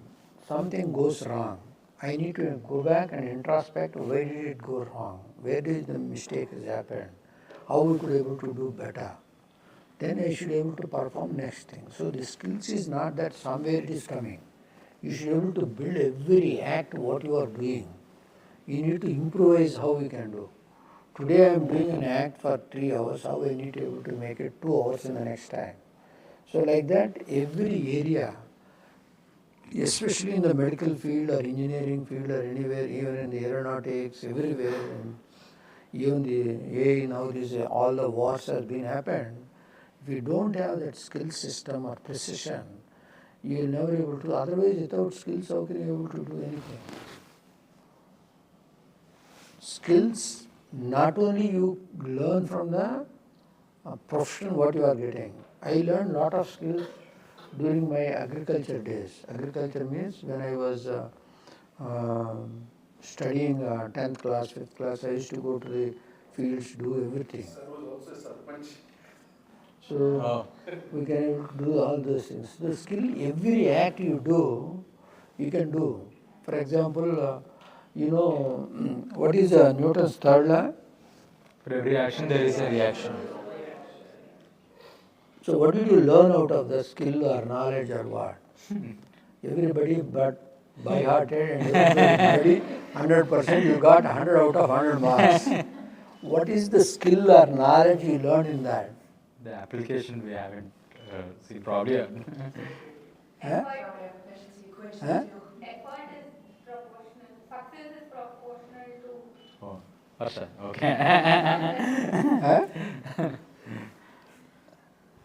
Something goes wrong. I need to go back and introspect where did it go wrong? Where did the mistake has happened? How we could be able to do better? Then I should be able to perform next thing. So the skills is not that somewhere it is coming. You should be able to build every act what you are doing. You need to improvise how you can do. Today I am doing an act for 3 hours, how I need to be able to make it 2 hours in the next time. So like that, every area, especially in the medical field or engineering field or anywhere, even in the aeronautics, everywhere, and even the AI now, all the wars has been happened. If you don't have that skill system or precision, you will never be able to. Otherwise, without skills, how can you be able to do anything? Skills, not only you learn from the profession what you are getting. I learned lot of skills during my agriculture days. Agriculture means when I was studying 10th class, 5th class, I used to go to the fields, do everything. Sir was also a sarpanch. So we can do all those things. The skill, every act you do, you can do. For example, you know, what is Newton's third law? For every action, there is a reaction. So what did you learn out of the skill or knowledge or what? Everybody but by-hearted and everybody 100%, you got 100 out of 100 marks. What is the skill or knowledge you learned in that? The application we haven't seen, probably. Huh? Huh? Effort is proportional, success is proportional to Oh, Varsha, okay. Huh?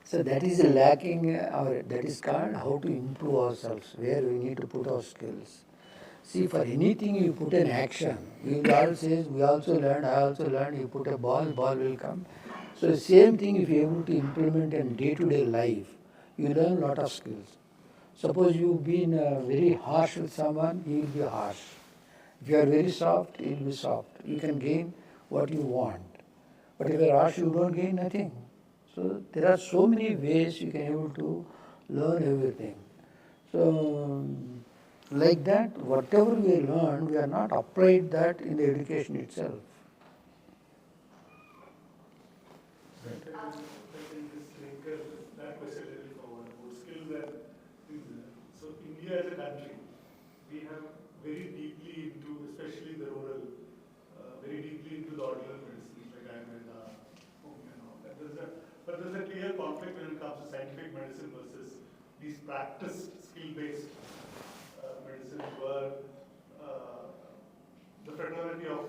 So that is lacking, or that is called how to improve ourselves, where we need to put our skills. See, for anything you put an action, we will all say, we also learned, I also learned, you put a ball, ball will come. So the same thing, if you're able to implement in day-to-day life, you learn a lot of skills. Suppose you've been very harsh with someone, he will be harsh. If you are very soft, he will be soft. You can gain what you want. But if you are harsh, you don't gain nothing. So there are so many ways you can able to learn everything. So like that, whatever we learn, we are not applied that in the education itself. Let me just link that question a little forward about skills and so India as a country, we have very deeply into, especially the rural, very deeply into the ordinary medicines like Ayurveda, home and all that. But there's a clear conflict when it comes to scientific medicine versus these practiced skill-based medicines where the fraternity of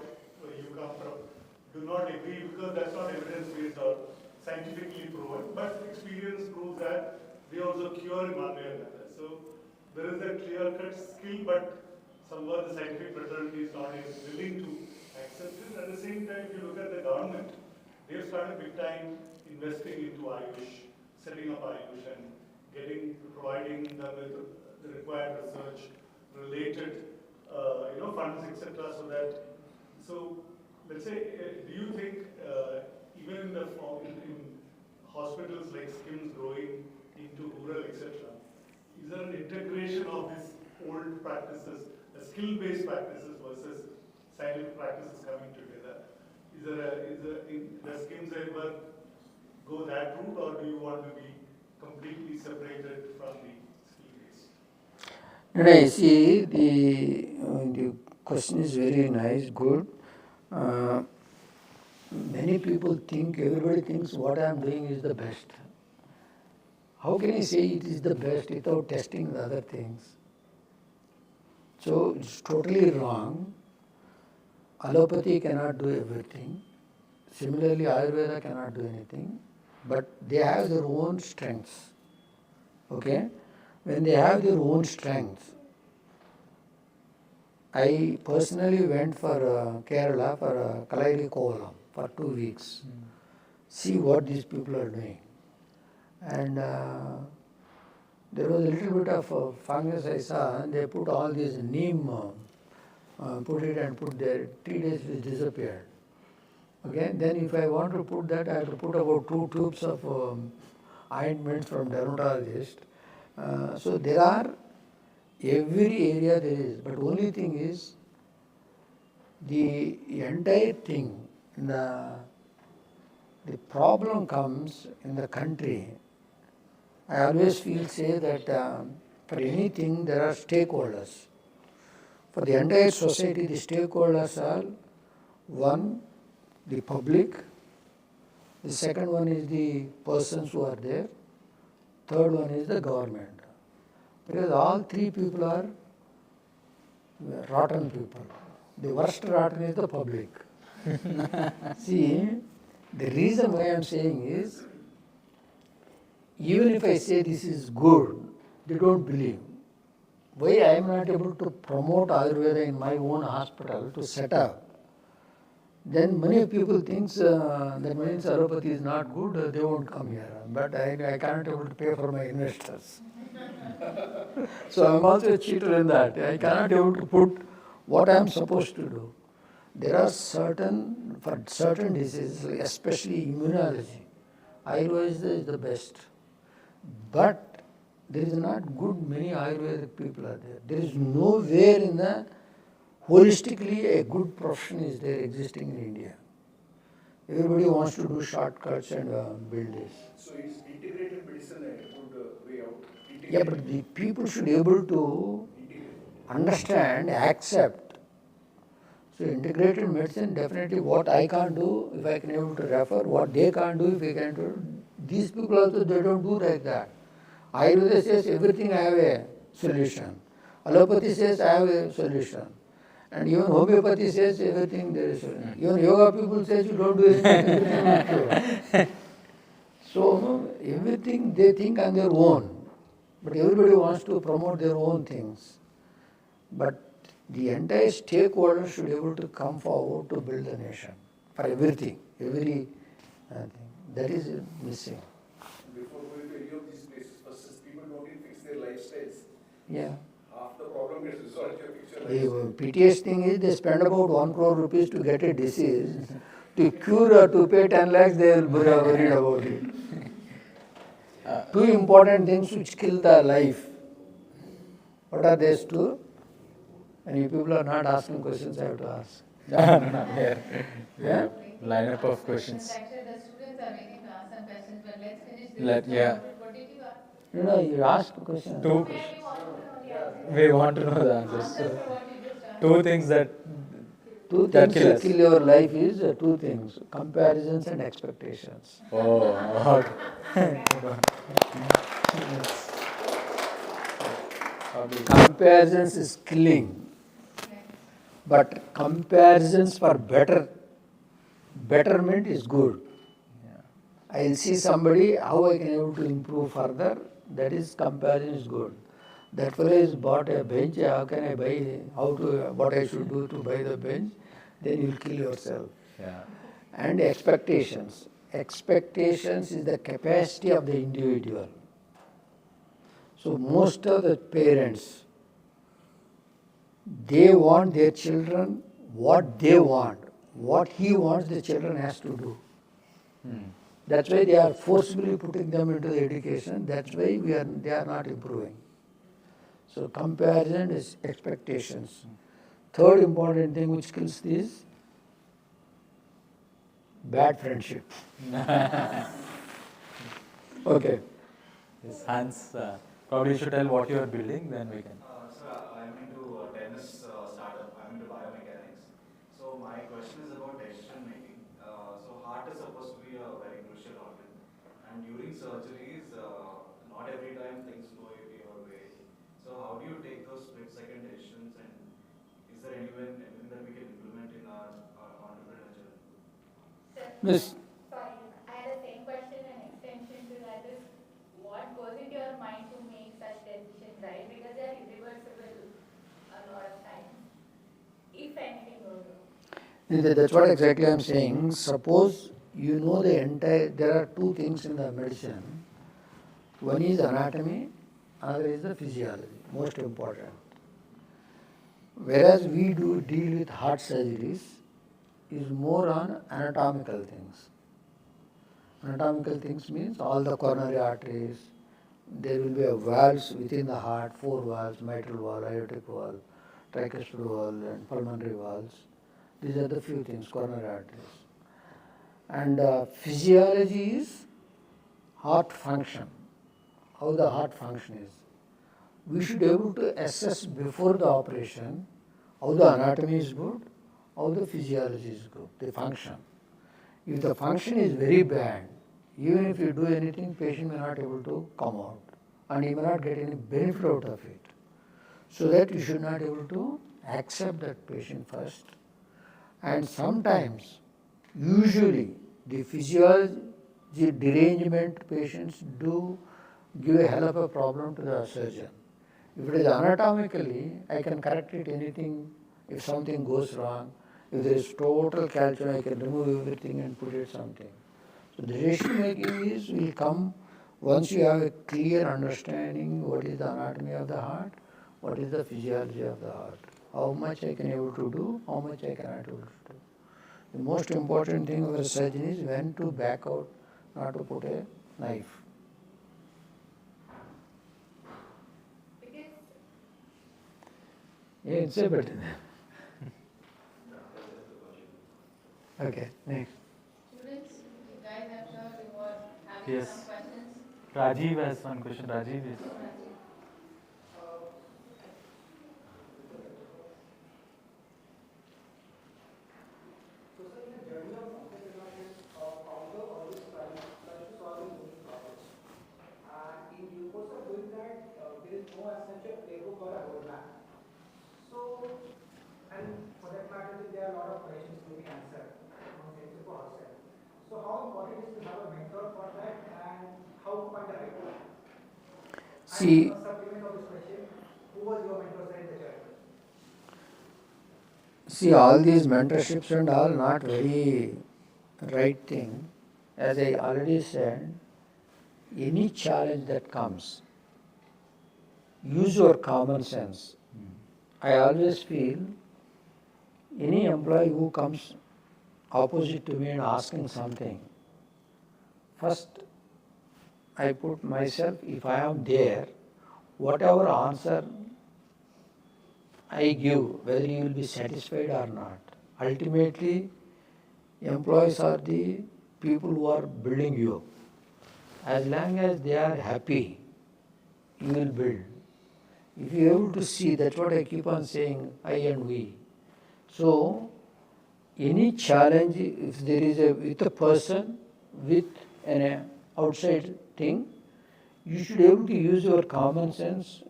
you come from do not agree because that's not evidence-based or scientifically proven, but experience proves that they also cure in one way or another. So there is a clear-cut skill, but somewhere the scientific fraternity is not willing to accept it. At the same time, if you look at the government, they've started big time investing into Ayush, setting up Ayush and providing them with the required research related funds, etc. So let's say, do you think even in hospitals like skims growing into rural, etc., is there an integration of these old practices, skill-based practices versus scientific practices coming together? Does skims ever go that route, or do you want to be completely separated from the skill-based? And I see the question is very nice, good. Many people think, everybody thinks what I am doing is the best. How can I say it is the best without testing the other things? So it's totally wrong. Allopathy cannot do everything. Similarly, Ayurveda cannot do anything. But they have their own strengths. Okay? When they have their own strengths, I personally went for Kerala for Kalairi Kovalam for 2 weeks. See what these people are doing. And there was a little bit of fungus I saw, and they put all these neem, put it and put there. 3 days it disappeared. Okay, then if I want to put that, I have to put about 2 tubes of ointment from dermatologist. So there are, every area there is, but only thing is, the entire thing, the problem comes in the country. I always say that for anything there are stakeholders. For the entire society, the stakeholders are one, the public, the second one is the persons who are there, third one is the government. Because all 3 people are rotten people. The worst rotten is the public. See, the reason why I am saying is, even if I say this is good, they don't believe. Why I am not able to promote Ayurveda in my own hospital to set up? Then many people think that means allopathy is not good, they won't come here. But I cannot able to pay for my investors. So I am also a cheater in that. I cannot able to put what I am supposed to do. There are for certain diseases, especially immunology, Ayurveda is the best. But there is not good many Ayurvedic people are there. There is nowhere in the holistically a good profession is there existing in India. Everybody wants to do shortcuts and build this. So is integrated medicine a good way out? Yeah, but the people should be able to understand, accept. So integrated medicine, definitely what I can't do, if I can able to refer, what they can't do, if they can do. These people also, they don't do like that. Ayurveda says everything I have a solution. Allopathy says I have a solution. And even homeopathy says everything there is a solution. Even yoga people says you don't do anything, everything will cure. So everything they think on their own. But everybody wants to promote their own things. But the entire stakeholders should be able to come forward to build the nation for everything, every thing. That is missing. Before going to any of these places, first is people don't even fix their lifestyles. Yeah. Half the problem gets resolved if you fix your The lifestyle. piteous thing is they spend about 1 crore rupees to get a disease. To cure or to pay 10 lakhs, they will be worried about it. Two important things which kill the life. What are these two? And you people are not asking questions, I have to ask. We have lineup of questions. Actually, the students are waiting to ask some questions, but let's finish this. Yeah. What did you ask? No, you ask questions. Two. Yeah, we want to know the answer. We want to know the answers. Answer for what you just asked. Two things that Two that things kill that us. kill your life is two things, comparisons and expectations. Oh, okay. Comparisons is killing, but comparisons for betterment is good. I'll see somebody, how I can able to improve further, that is comparison is good. That fellow has bought a bench, how can I buy, what I should do to buy the bench, then you'll kill yourself. Yeah. And expectations. Expectations is the capacity of the individual. So most of the parents, they want their children what they want. What he wants, the children has to do. That's why they are forcibly putting them into the education. That's why they are not improving. So comparison is expectations. Third important thing which kills this, bad friendship. Okay. Yes, Hans, probably you should tell what you are building, then we can. Sir, I'm into tennis startup. I'm into biomechanics. So my question is about decision making. So heart is supposed to be a very crucial organ, and during surgeries, not every time things go your way. So how do you take those split-second decisions, and is there anything that we can implement in our entrepreneurial journey? Miss, Sorry, I had the same question and extension to that is, what goes into your mind to make such decisions, right? Because they are irreversible a lot of times, if anything goes wrong. that's what exactly I'm saying. Suppose you know there are two things in the medicine. One is anatomy, other is the physiology, most important. Whereas we do deal with heart surgeries, is more on anatomical things. Anatomical things means all the coronary arteries, there will be a valves within the heart, 4 valves, mitral valve, aortic valve, tricuspid valve and pulmonary valves. These are the few things, coronary arteries. And physiology is heart function, how the heart function is. We should be able to assess before the operation how the anatomy is good, how the physiology is good, the function. If the function is very bad, even if you do anything, patient may not able to come out and he may not get any benefit out of it. So that you should not able to accept that patient first. And sometimes, usually, the physiology derangement patients do give a hell of a problem to the surgeon. If it is anatomically, I can correct it anything. If something goes wrong, if there is total calcium, I can remove everything and put it something. So the decision making will come once you have a clear understanding what is the anatomy of the heart, what is the physiology of the heart, how much I can able to do, how much I cannot able to do. The most important thing of a surgeon is when to back out, not to put a knife. Yeah, it's a better. Okay, next. Students, you guys, I'm sure you were having Yes. some questions. Rajiv has one question. Rajiv is. So, sir, in the journey of entrepreneurship, founder always tries to solve his own problems. And in due course of doing that, there is no as such a playbook or a roadmap. So, and for that matter, there are a lot of questions to be answered from sensor for ourselves. So, how important is to have a mentor for that, and how to find the right one? See, And a supplement of this question, who was your mentor sir in the journey? See, all these mentorships and all not very right thing. as I already said, any challenge that comes, use your common sense. I always feel any employee who comes opposite to me and asking something, first I put myself, if I am there, whatever answer I give, whether you will be satisfied or not. Ultimately, employees are the people who are building you. As long as they are happy, you will build. If you are able to see, that's what I keep on saying, I and we. So, any challenge, if there is with a person, with an outside thing, you should be able to use your common sense.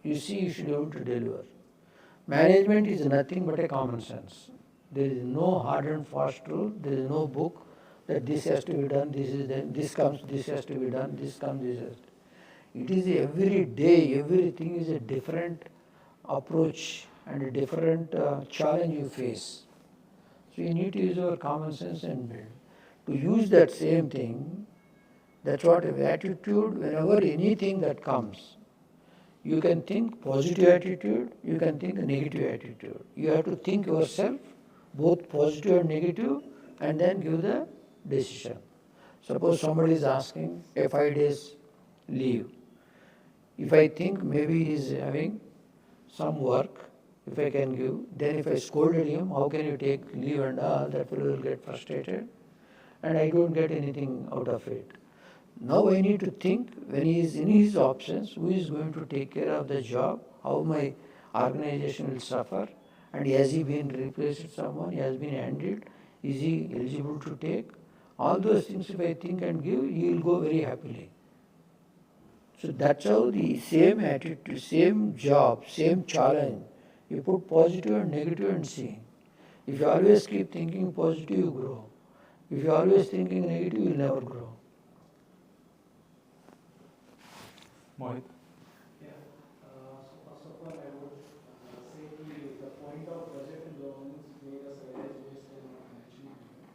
You see, you should be able to deliver. Management is nothing but a common sense. There is no hard and fast rule. There is no book that this has to be done, this is done, this comes, this has to be done, this comes, this has to. It is every day, everything is a different approach and a different challenge you face. So you need to use your common sense and build. To use that same thing, that's what attitude, whenever anything that comes, you can think positive attitude, you can think negative attitude. You have to think yourself, both positive and negative, and then give the decision. Suppose somebody is asking a 5 days leave. If I think maybe he is having some work, if I can give, then if I scolded him, how can you take leave and all, that fellow will get frustrated, and I don't get anything out of it. Now I need to think, when he is in his options, who is going to take care of the job, how my organization will suffer, and has he been replaced with someone, he has been handled, is he eligible to take? All those things if I think and give, he will go very happily. So that's how the same attitude, same job, same challenge, you put positive and negative and see. If you always keep thinking positive, you grow. If you are always thinking negative, you will never grow. Mohit. Yeah. So first of all, I would say the point of budget and governance made us realize we are still not financially driven,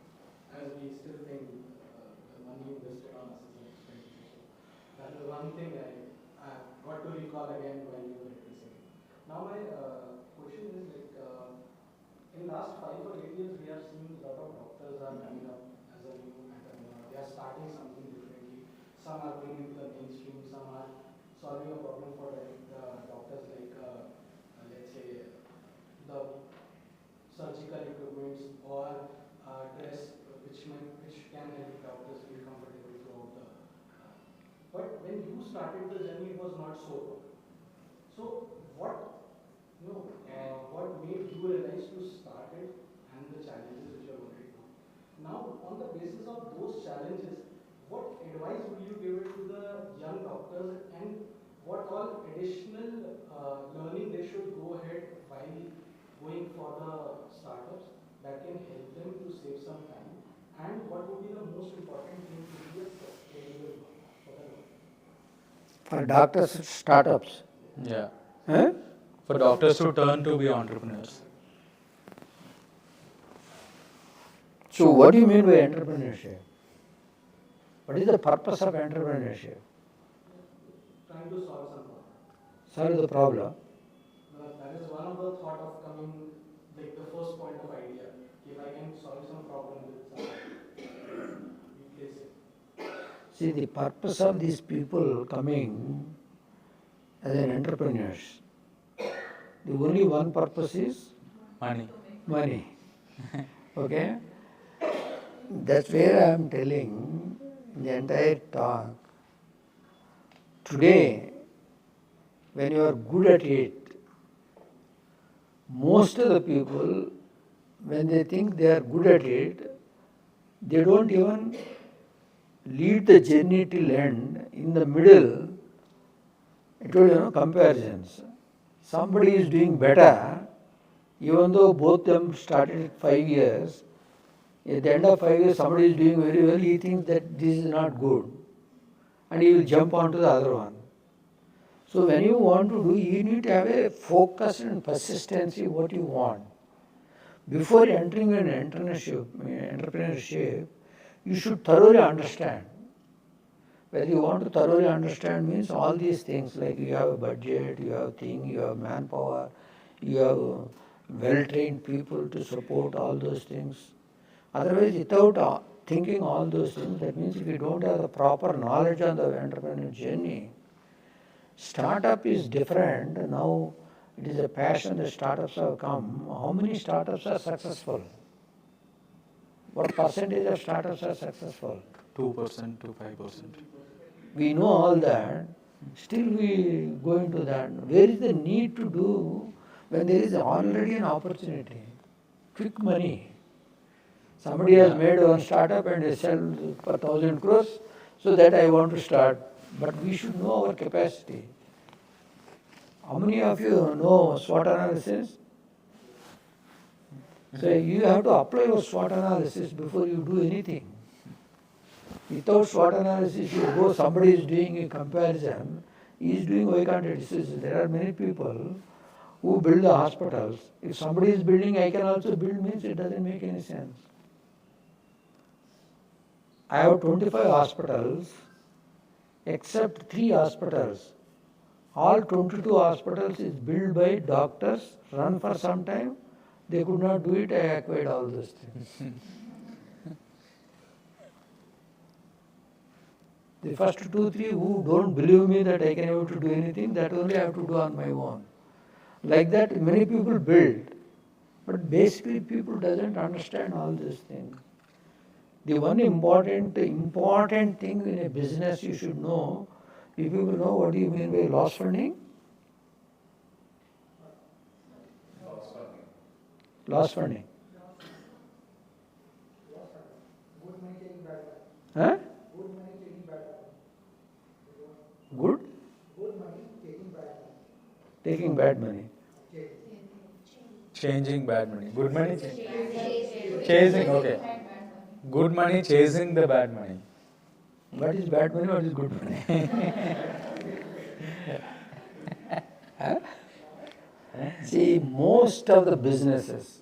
as we still think the money invested on us is an expenditure. So that is one thing I got to recall again while you were addressing it. Now my question is like, in last 5 or 8 years, we are seeing a lot of doctors are coming up as a new entrepreneur. They are starting something differently. Some are going into the mainstream. Some are solving a problem for the doctors, like let's say the surgical equipments or dress, which can help doctors feel comfortable throughout the. But when you started the journey, it was not so. So what what made you realize to start it and the challenges which you are already doing? Now, on the basis of those challenges, what advice would you give it to the young doctors, and what all additional learning they should go ahead while going for the startups that can help them to save some time, and what would be the most important thing to be a sustainable one for the long term? For doctors, startups. Yeah. Huh? For doctors to turn to be entrepreneurs. So what do you mean by entrepreneurship? What is the purpose of entrepreneurship? Trying to solve some problem. Solve the problem. That is one of the thought of coming, like the first point of idea. If I can solve some problem with something, replace it. See, the purpose of these people coming as an entrepreneurs, the only one purpose is Money. money. Okay? That's where I am telling in the entire talk. Today, when you are good at it, most of the people, when they think they are good at it, they don't even lead the journey till end. In the middle, I told you, comparisons. Somebody is doing better, even though both them started at 5 years. At the end of 5 years, somebody is doing very well, he thinks that this is not good, and he will jump onto the other one. So when you want to do, you need to have a focus and persistency what you want. Before entering an entrepreneurship, you should thoroughly understand. Whether you want to thoroughly understand means all these things, like you have a budget, you have you have manpower, you have well-trained people to support all those things. Otherwise, without thinking all those things, that means if you don't have the proper knowledge on the entrepreneurial journey, startup is different. Now it is a passion that startups have come. How many startups are successful? What percentage of startups are successful? 2% to 5%. We know all that, still we go into that. Where is the need to do when there is already an opportunity? Quick money. Somebody has made one startup and they sell for 1,000 crores, so that I want to start. But we should know our capacity. How many of you know SWOT analysis? So you have to apply your SWOT analysis before you do anything. Without SWOT analysis, you go, somebody is doing a comparison, he is doing, why can't I do this? There are many people who build the hospitals. If somebody is building, I can also build, means it doesn't make any sense. I have 25 hospitals, except 3 hospitals. All 22 hospitals is built by doctors, run for some time. They could not do it, I acquired all those things. The first 2, 3 who don't believe me that I can able to do anything, that only I have to do on my own. Like that, many people build, but basically people doesn't understand all these things. The one important thing in a business you should know, if people know what do you mean by loss funding? Loss funding. Good money taking bad money. Huh? Good money taking bad money. Good? Good money taking bad money. Taking bad money. Changing bad money. Good money chasing, okay. Good money chasing the bad money. What is bad money? What is good money? Huh? See, most of the businesses,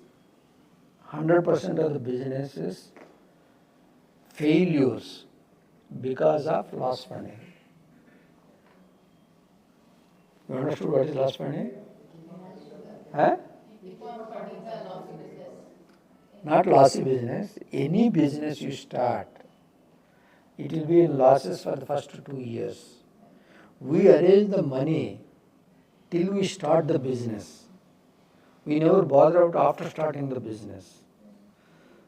100% of the businesses, failures because of loss funding. You understood what is loss funding? Huh? Not lossy business. Any business you start, it will be in losses for the first 2 years. We arrange the money till we start the business. We never bother out after starting the business.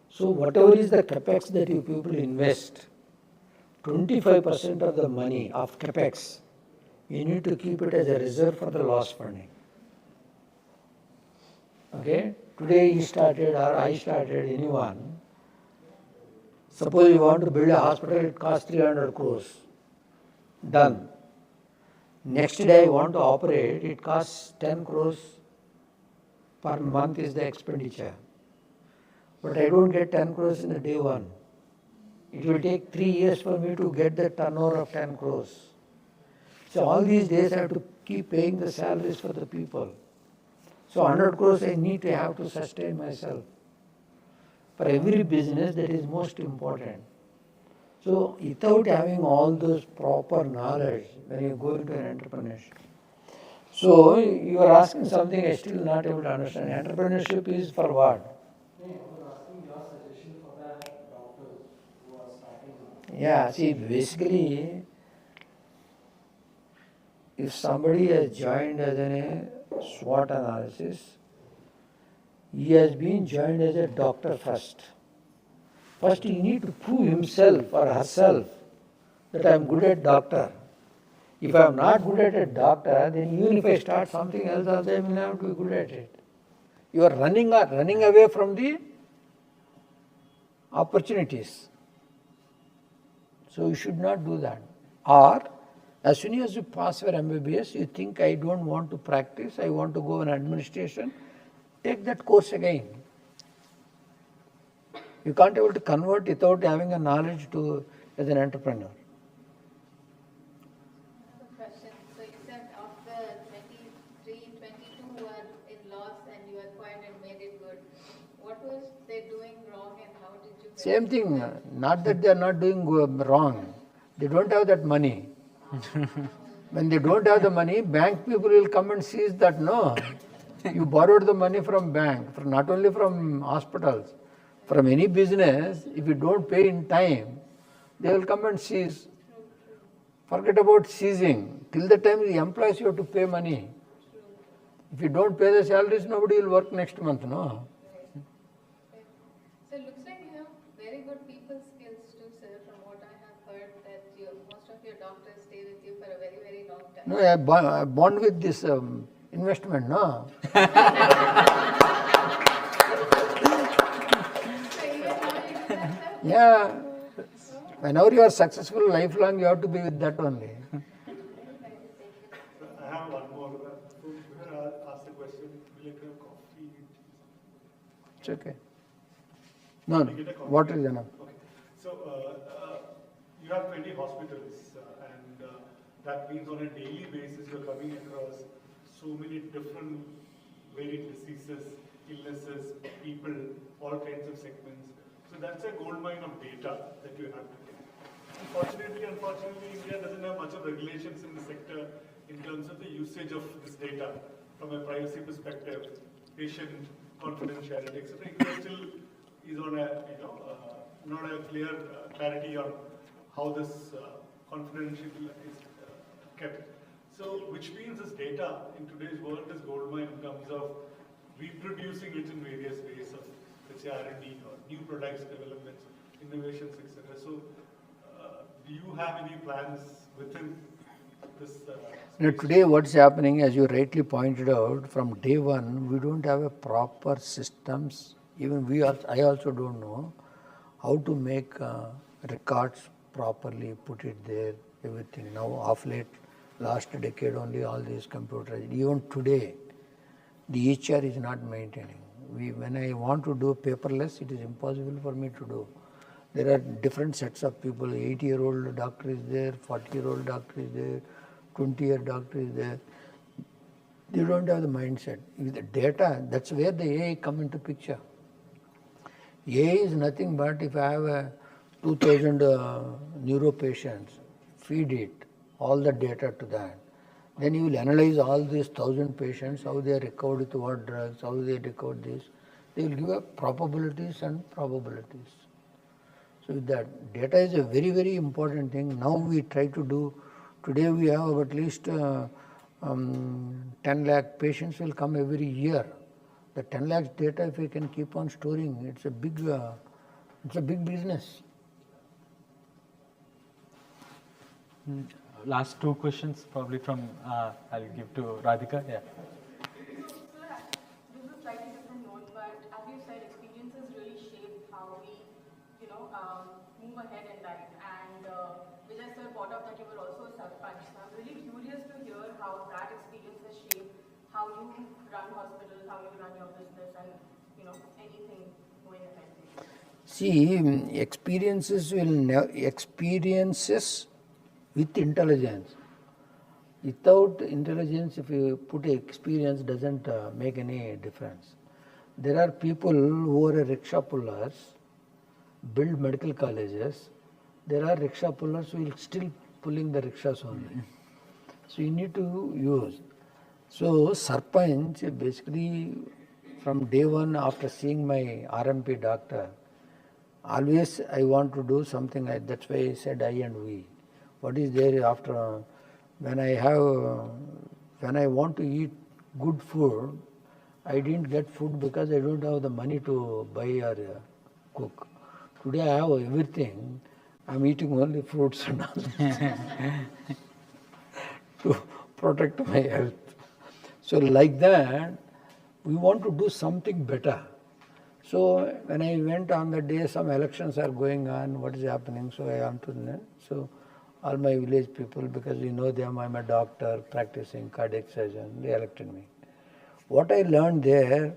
So whatever is the capex that you people invest, 25% of the money of capex, you need to keep it as a reserve for the loss funding. Okay? Today you started or I started, anyone. Suppose you want to build a hospital, it costs 300 crores. Done. Next day I want to operate, it costs 10 crores per month is the expenditure. But I don't get 10 crores in the day one. It will take 3 years for me to get the turnover of 10 crores. So all these days I have to keep paying the salaries for the people. So 100 crores I need to have to sustain myself. For every business that is most important. So without having all those proper knowledge when you go into an entrepreneurship. So you are asking something I still not able to understand. Entrepreneurship is for what? I was asking your suggestion for the doctors who are starting now. Yeah, see, basically, if somebody has joined as a SWOT analysis, he has been joined as a doctor first. First, he need to prove himself or herself that I am good at doctor. If I am not good at a doctor, then even if I start something else, also I will not be good at it. You are running away from the opportunities. So you should not do that. Or, as soon as you pass your MBBS, you think I don't want to practice, I want to go in administration, take that course again. You can't able to convert without having a knowledge to as an entrepreneur. Question. So you said of the 23, 22 who are in loss and you acquired and made it good, what was they doing wrong and how did you Same thing, not that they are not doing wrong. They don't have that money. When they don't have the money, bank people will come and seize that. No, you borrowed the money from bank, not only from hospitals, from any business. If you don't pay in time, they will come and seize. Forget about seizing. Till the time the employees, you have to pay money. If you don't pay the salaries, nobody will work next month. No. So it looks like you have very good people skills too, sir. From what I have heard, that most of your doctors stay with you for a very, very long time. No, I bond with this investment, no? So even now you do that, sir? Yeah. Whenever you are successful, lifelong, you have to be with that only. I have one more. So before I ask the question, will you have coffee? It's okay. No, water is enough. Okay. So you have 20 hospitals, and that means on a daily basis you're coming across so many different varied diseases, illnesses, people, all kinds of segments. So that's a goldmine of data that you have to get. Unfortunately, India doesn't have much of regulations in the sector in terms of the usage of this data from a privacy perspective, patient confidentiality, etc. India still is on a, not a clear clarity on how this confidentiality is kept. So, which means this data in today's world is goldmine in terms of reproducing it in various ways of, let's say, R&D or new products, developments, innovations, etc. So, do you have any plans within this? Now, today what's happening, as you rightly pointed out, from day one, we don't have a proper systems. Even I also don't know how to make records properly, put it there, everything. Now, of late, last decade only, all these computerized. Even today, the HR is not maintaining. When I want to do paperless, it is impossible for me to do. There are different sets of people. 80-year-old doctor is there, 40-year-old doctor is there, 20-year doctor is there. They don't have the mindset. With the data, that's where the AI come into picture. AI is nothing but if I have 2,000 neuro patients, feed it, all the data to that. Then you will analyze all these 1,000 patients, how they are recovered with what drugs, how they recovered this. They will give up probabilities and probabilities. So that data is a very, very important thing. Now we try to do, today we have at least 10 lakh patients will come every year. The 10 lakhs data, if we can keep on storing, it's a big business. Last two questions, probably from, I'll give to Radhika. Yeah. This is a slightly different note, but as you said, experiences really shape how we, move ahead in life. And Vijay sir brought up that you were also a sarpanch. So I'm really curious to hear how that experience has shaped how you run hospitals, how you run your business, and anything going ahead. See, experiences with intelligence. Without intelligence, if you put experience, doesn't make any difference. There are people who are rickshaw pullers, build medical colleges. There are rickshaw pullers who will still pulling the rickshaws only. So you need to use. So sarpanch, basically from day one after seeing my RMP doctor, always I want to do something. That's why I said I and we. What is there after, when I want to eat good food, I didn't get food because I don't have the money to buy or cook. Today I have everything. I'm eating only fruits and all to protect my health. So like that, we want to do something better. So when I went on the day, some elections are going on, what is happening, so I am to them. So all my village people, because you know them, I'm a doctor practicing cardiac surgeon, they elected me. What I learned there,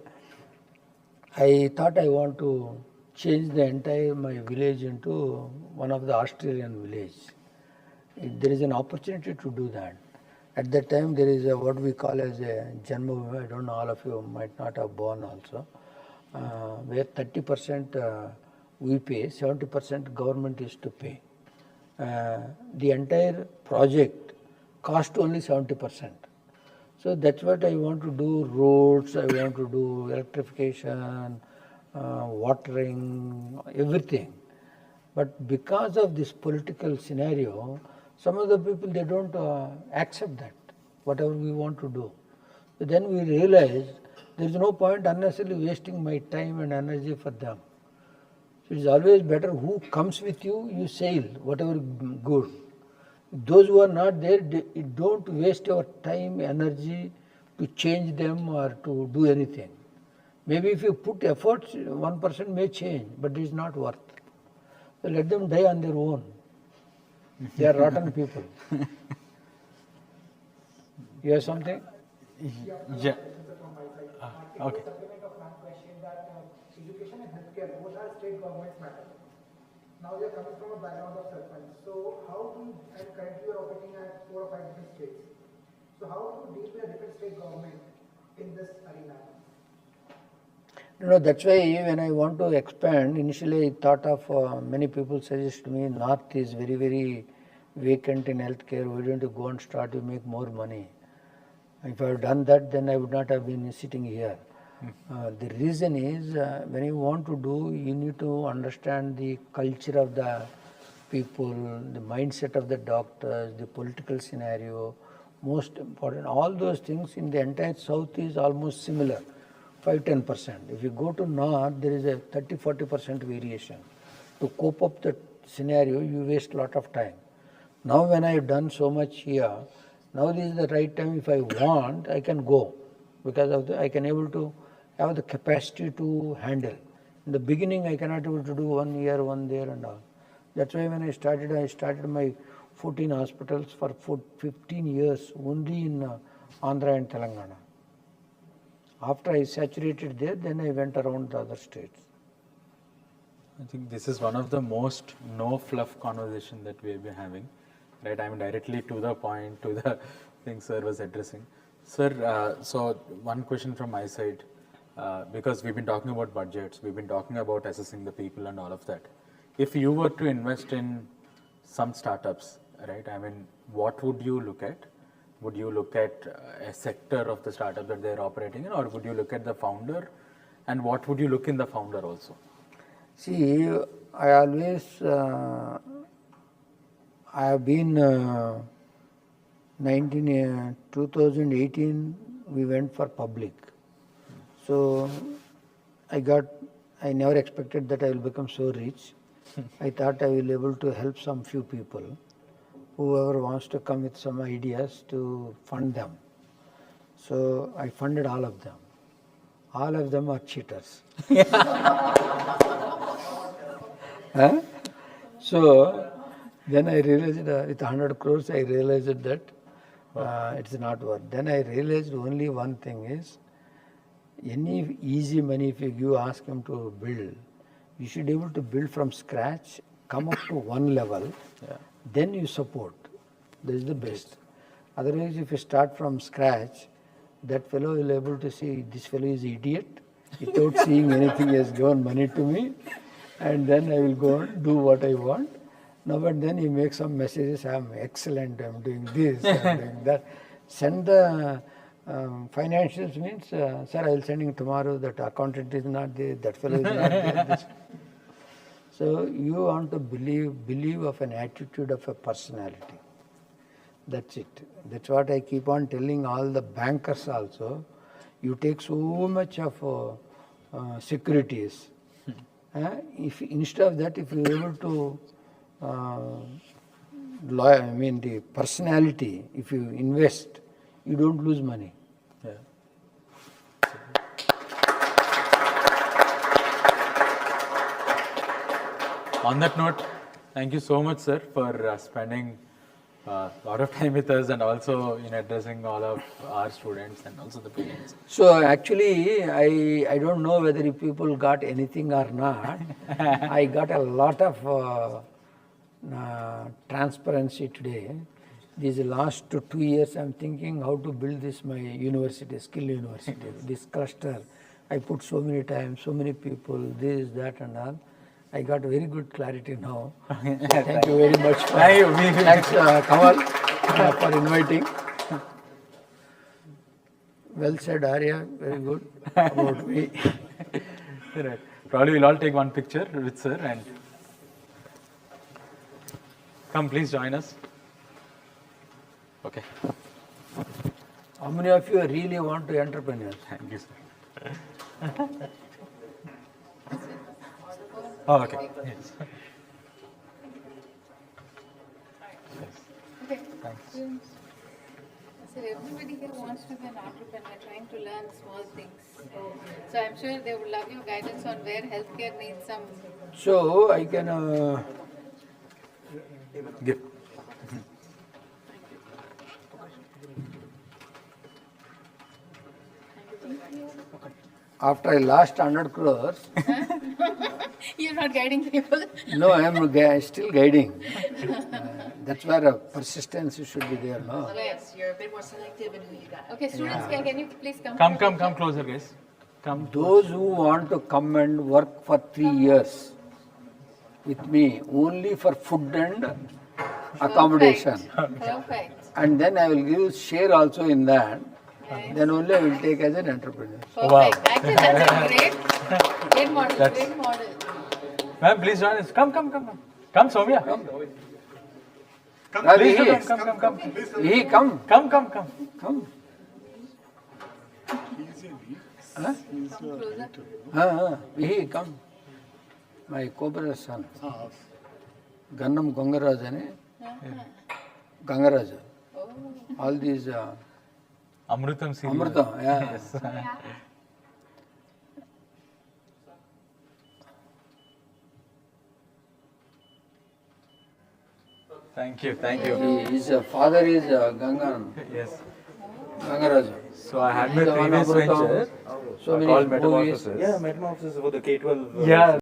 I thought I want to change the entire my village into one of the Australian village. There is an opportunity to do that. At that time, there is what we call as a Janma, I don't know, all of you might not have born also, where 30% we pay, 70% government is to pay. The entire project cost only 70%. So that's what I want to do, roads, I want to do electrification, watering, everything. But because of this political scenario, some of the people, they don't accept that, whatever we want to do. So then we realized there is no point unnecessarily wasting my time and energy for them. So it is always better who comes with you, you sail, whatever good. Those who are not there, don't waste your time, energy to change them or to do anything. Maybe if you put efforts, 1% may change, but it is not worth. So let them die on their own. They are rotten people. You have something? Yeah. From my side. Okay. Supplement of one question that education and healthcare both are state governments matter. Now you are coming from a background of sarpanch. So how do you, and currently you are operating at 4 or 5 different states. So how do you deal with a different state government in this arena? That's why when I want to expand, initially I thought of many people suggest to me, North is very, very vacant in healthcare. Why don't you go and start, you make more money. If I had done that, then I would not have been sitting here. The reason is, when you want to do, you need to understand the culture of the people, the mindset of the doctors, the political scenario, most important. All those things in the entire South is almost similar, 5-10%. If you go to North, there is a 30-40% variation. To cope up the scenario, you waste a lot of time. Now when I have done so much here, now this is the right time. If I want, I can go, because of I can able to have the capacity to handle. In the beginning, I cannot able to do 1 year, 1 there and all. That's why when I started my 14 hospitals for 15 years only in Andhra and Telangana. After I saturated there, then I went around the other states. I think this is one of the most no fluff conversation that we have been having, right? I mean, directly to the point, to the thing sir was addressing. Sir, so one question from my side, because we've been talking about budgets, we've been talking about assessing the people and all of that. If you were to invest in some startups, right? I mean, what would you look at? Would you look at a sector of the startup that they're operating in, or would you look at the founder? And what would you look in the founder also? See, I always, I have been, 2018, we went for public. So I never expected that I will become so rich. I thought I will be able to help some few people. Whoever wants to come with some ideas to fund them. So I funded all of them. All of them are cheaters. So then I realized with 100 crores, I realized that it's not worth. Then I realized only one thing is, any easy money if you ask him to build, you should be able to build from scratch, come up to one level, then you support. That is the best. Otherwise, if you start from scratch, that fellow will be able to see this fellow is idiot without seeing anything. He has given money to me, and then I will go and do what I want. No, but then he makes some messages, I'm excellent, I'm doing this, I'm doing that. Send the financials means, sir, I will send you tomorrow, that accountant is not there, that fellow is not there. So you want to believe of an attitude of a personality. That's it. That's what I keep on telling all the bankers also. You take so much of securities. If instead of that, if you are able to, the personality, if you invest, you don't lose money. Yeah. On that note, thank you so much, sir, for spending a lot of time with us and also in addressing all of our students and also the parents. So actually, I don't know whether if people got anything or not. I got a lot of transparency today. These last 2 years, I'm thinking how to build this my university, skill university, this cluster. I put so many times, so many people, this, that and all. I got very good clarity now. So thank you very much. Thanks, Thanks, Kamal, for inviting. Well said, Arya. Very good about me. Right. Probably we'll all take one picture with sir and come, please join us. Okay. How many of you really want to be entrepreneurs? Thank you, sir. Oh, okay. Yes. Okay. Thanks. So everybody here wants to be an entrepreneur, trying to learn small things. So I'm sure they would love your guidance on where healthcare needs some. So I can Give. after I lost 100 crores, You're not guiding people. no, I am still guiding. That's where persistence should be there, no? Yes, you're a bit more selective in who you got. Okay, students, can you please come? Come closer, guys. Come. Those who want to come and work for 3 years with me only for food and accommodation, Perfect. and then I will give share also in that. Then only I will take as an entrepreneur. Perfect. Actually, that's a great model. Great model. Ma'am, please join us. Come. Come, Soumya. Come. Please Vihi, come. Vihi, come. Come. Huh? Closer. Vihi, come. My co-brother's son. Gannam Gangaraj, Gangaraj. All these Amrutam serial. Amrutam, yeah. Yes. Thank you. His father is Gangan. Yes. Gangaraj. So I had my He's the one previous Amrutam. venture So many called movies. Metamorphosis. Yeah, metamorphosis for the K12. Yeah.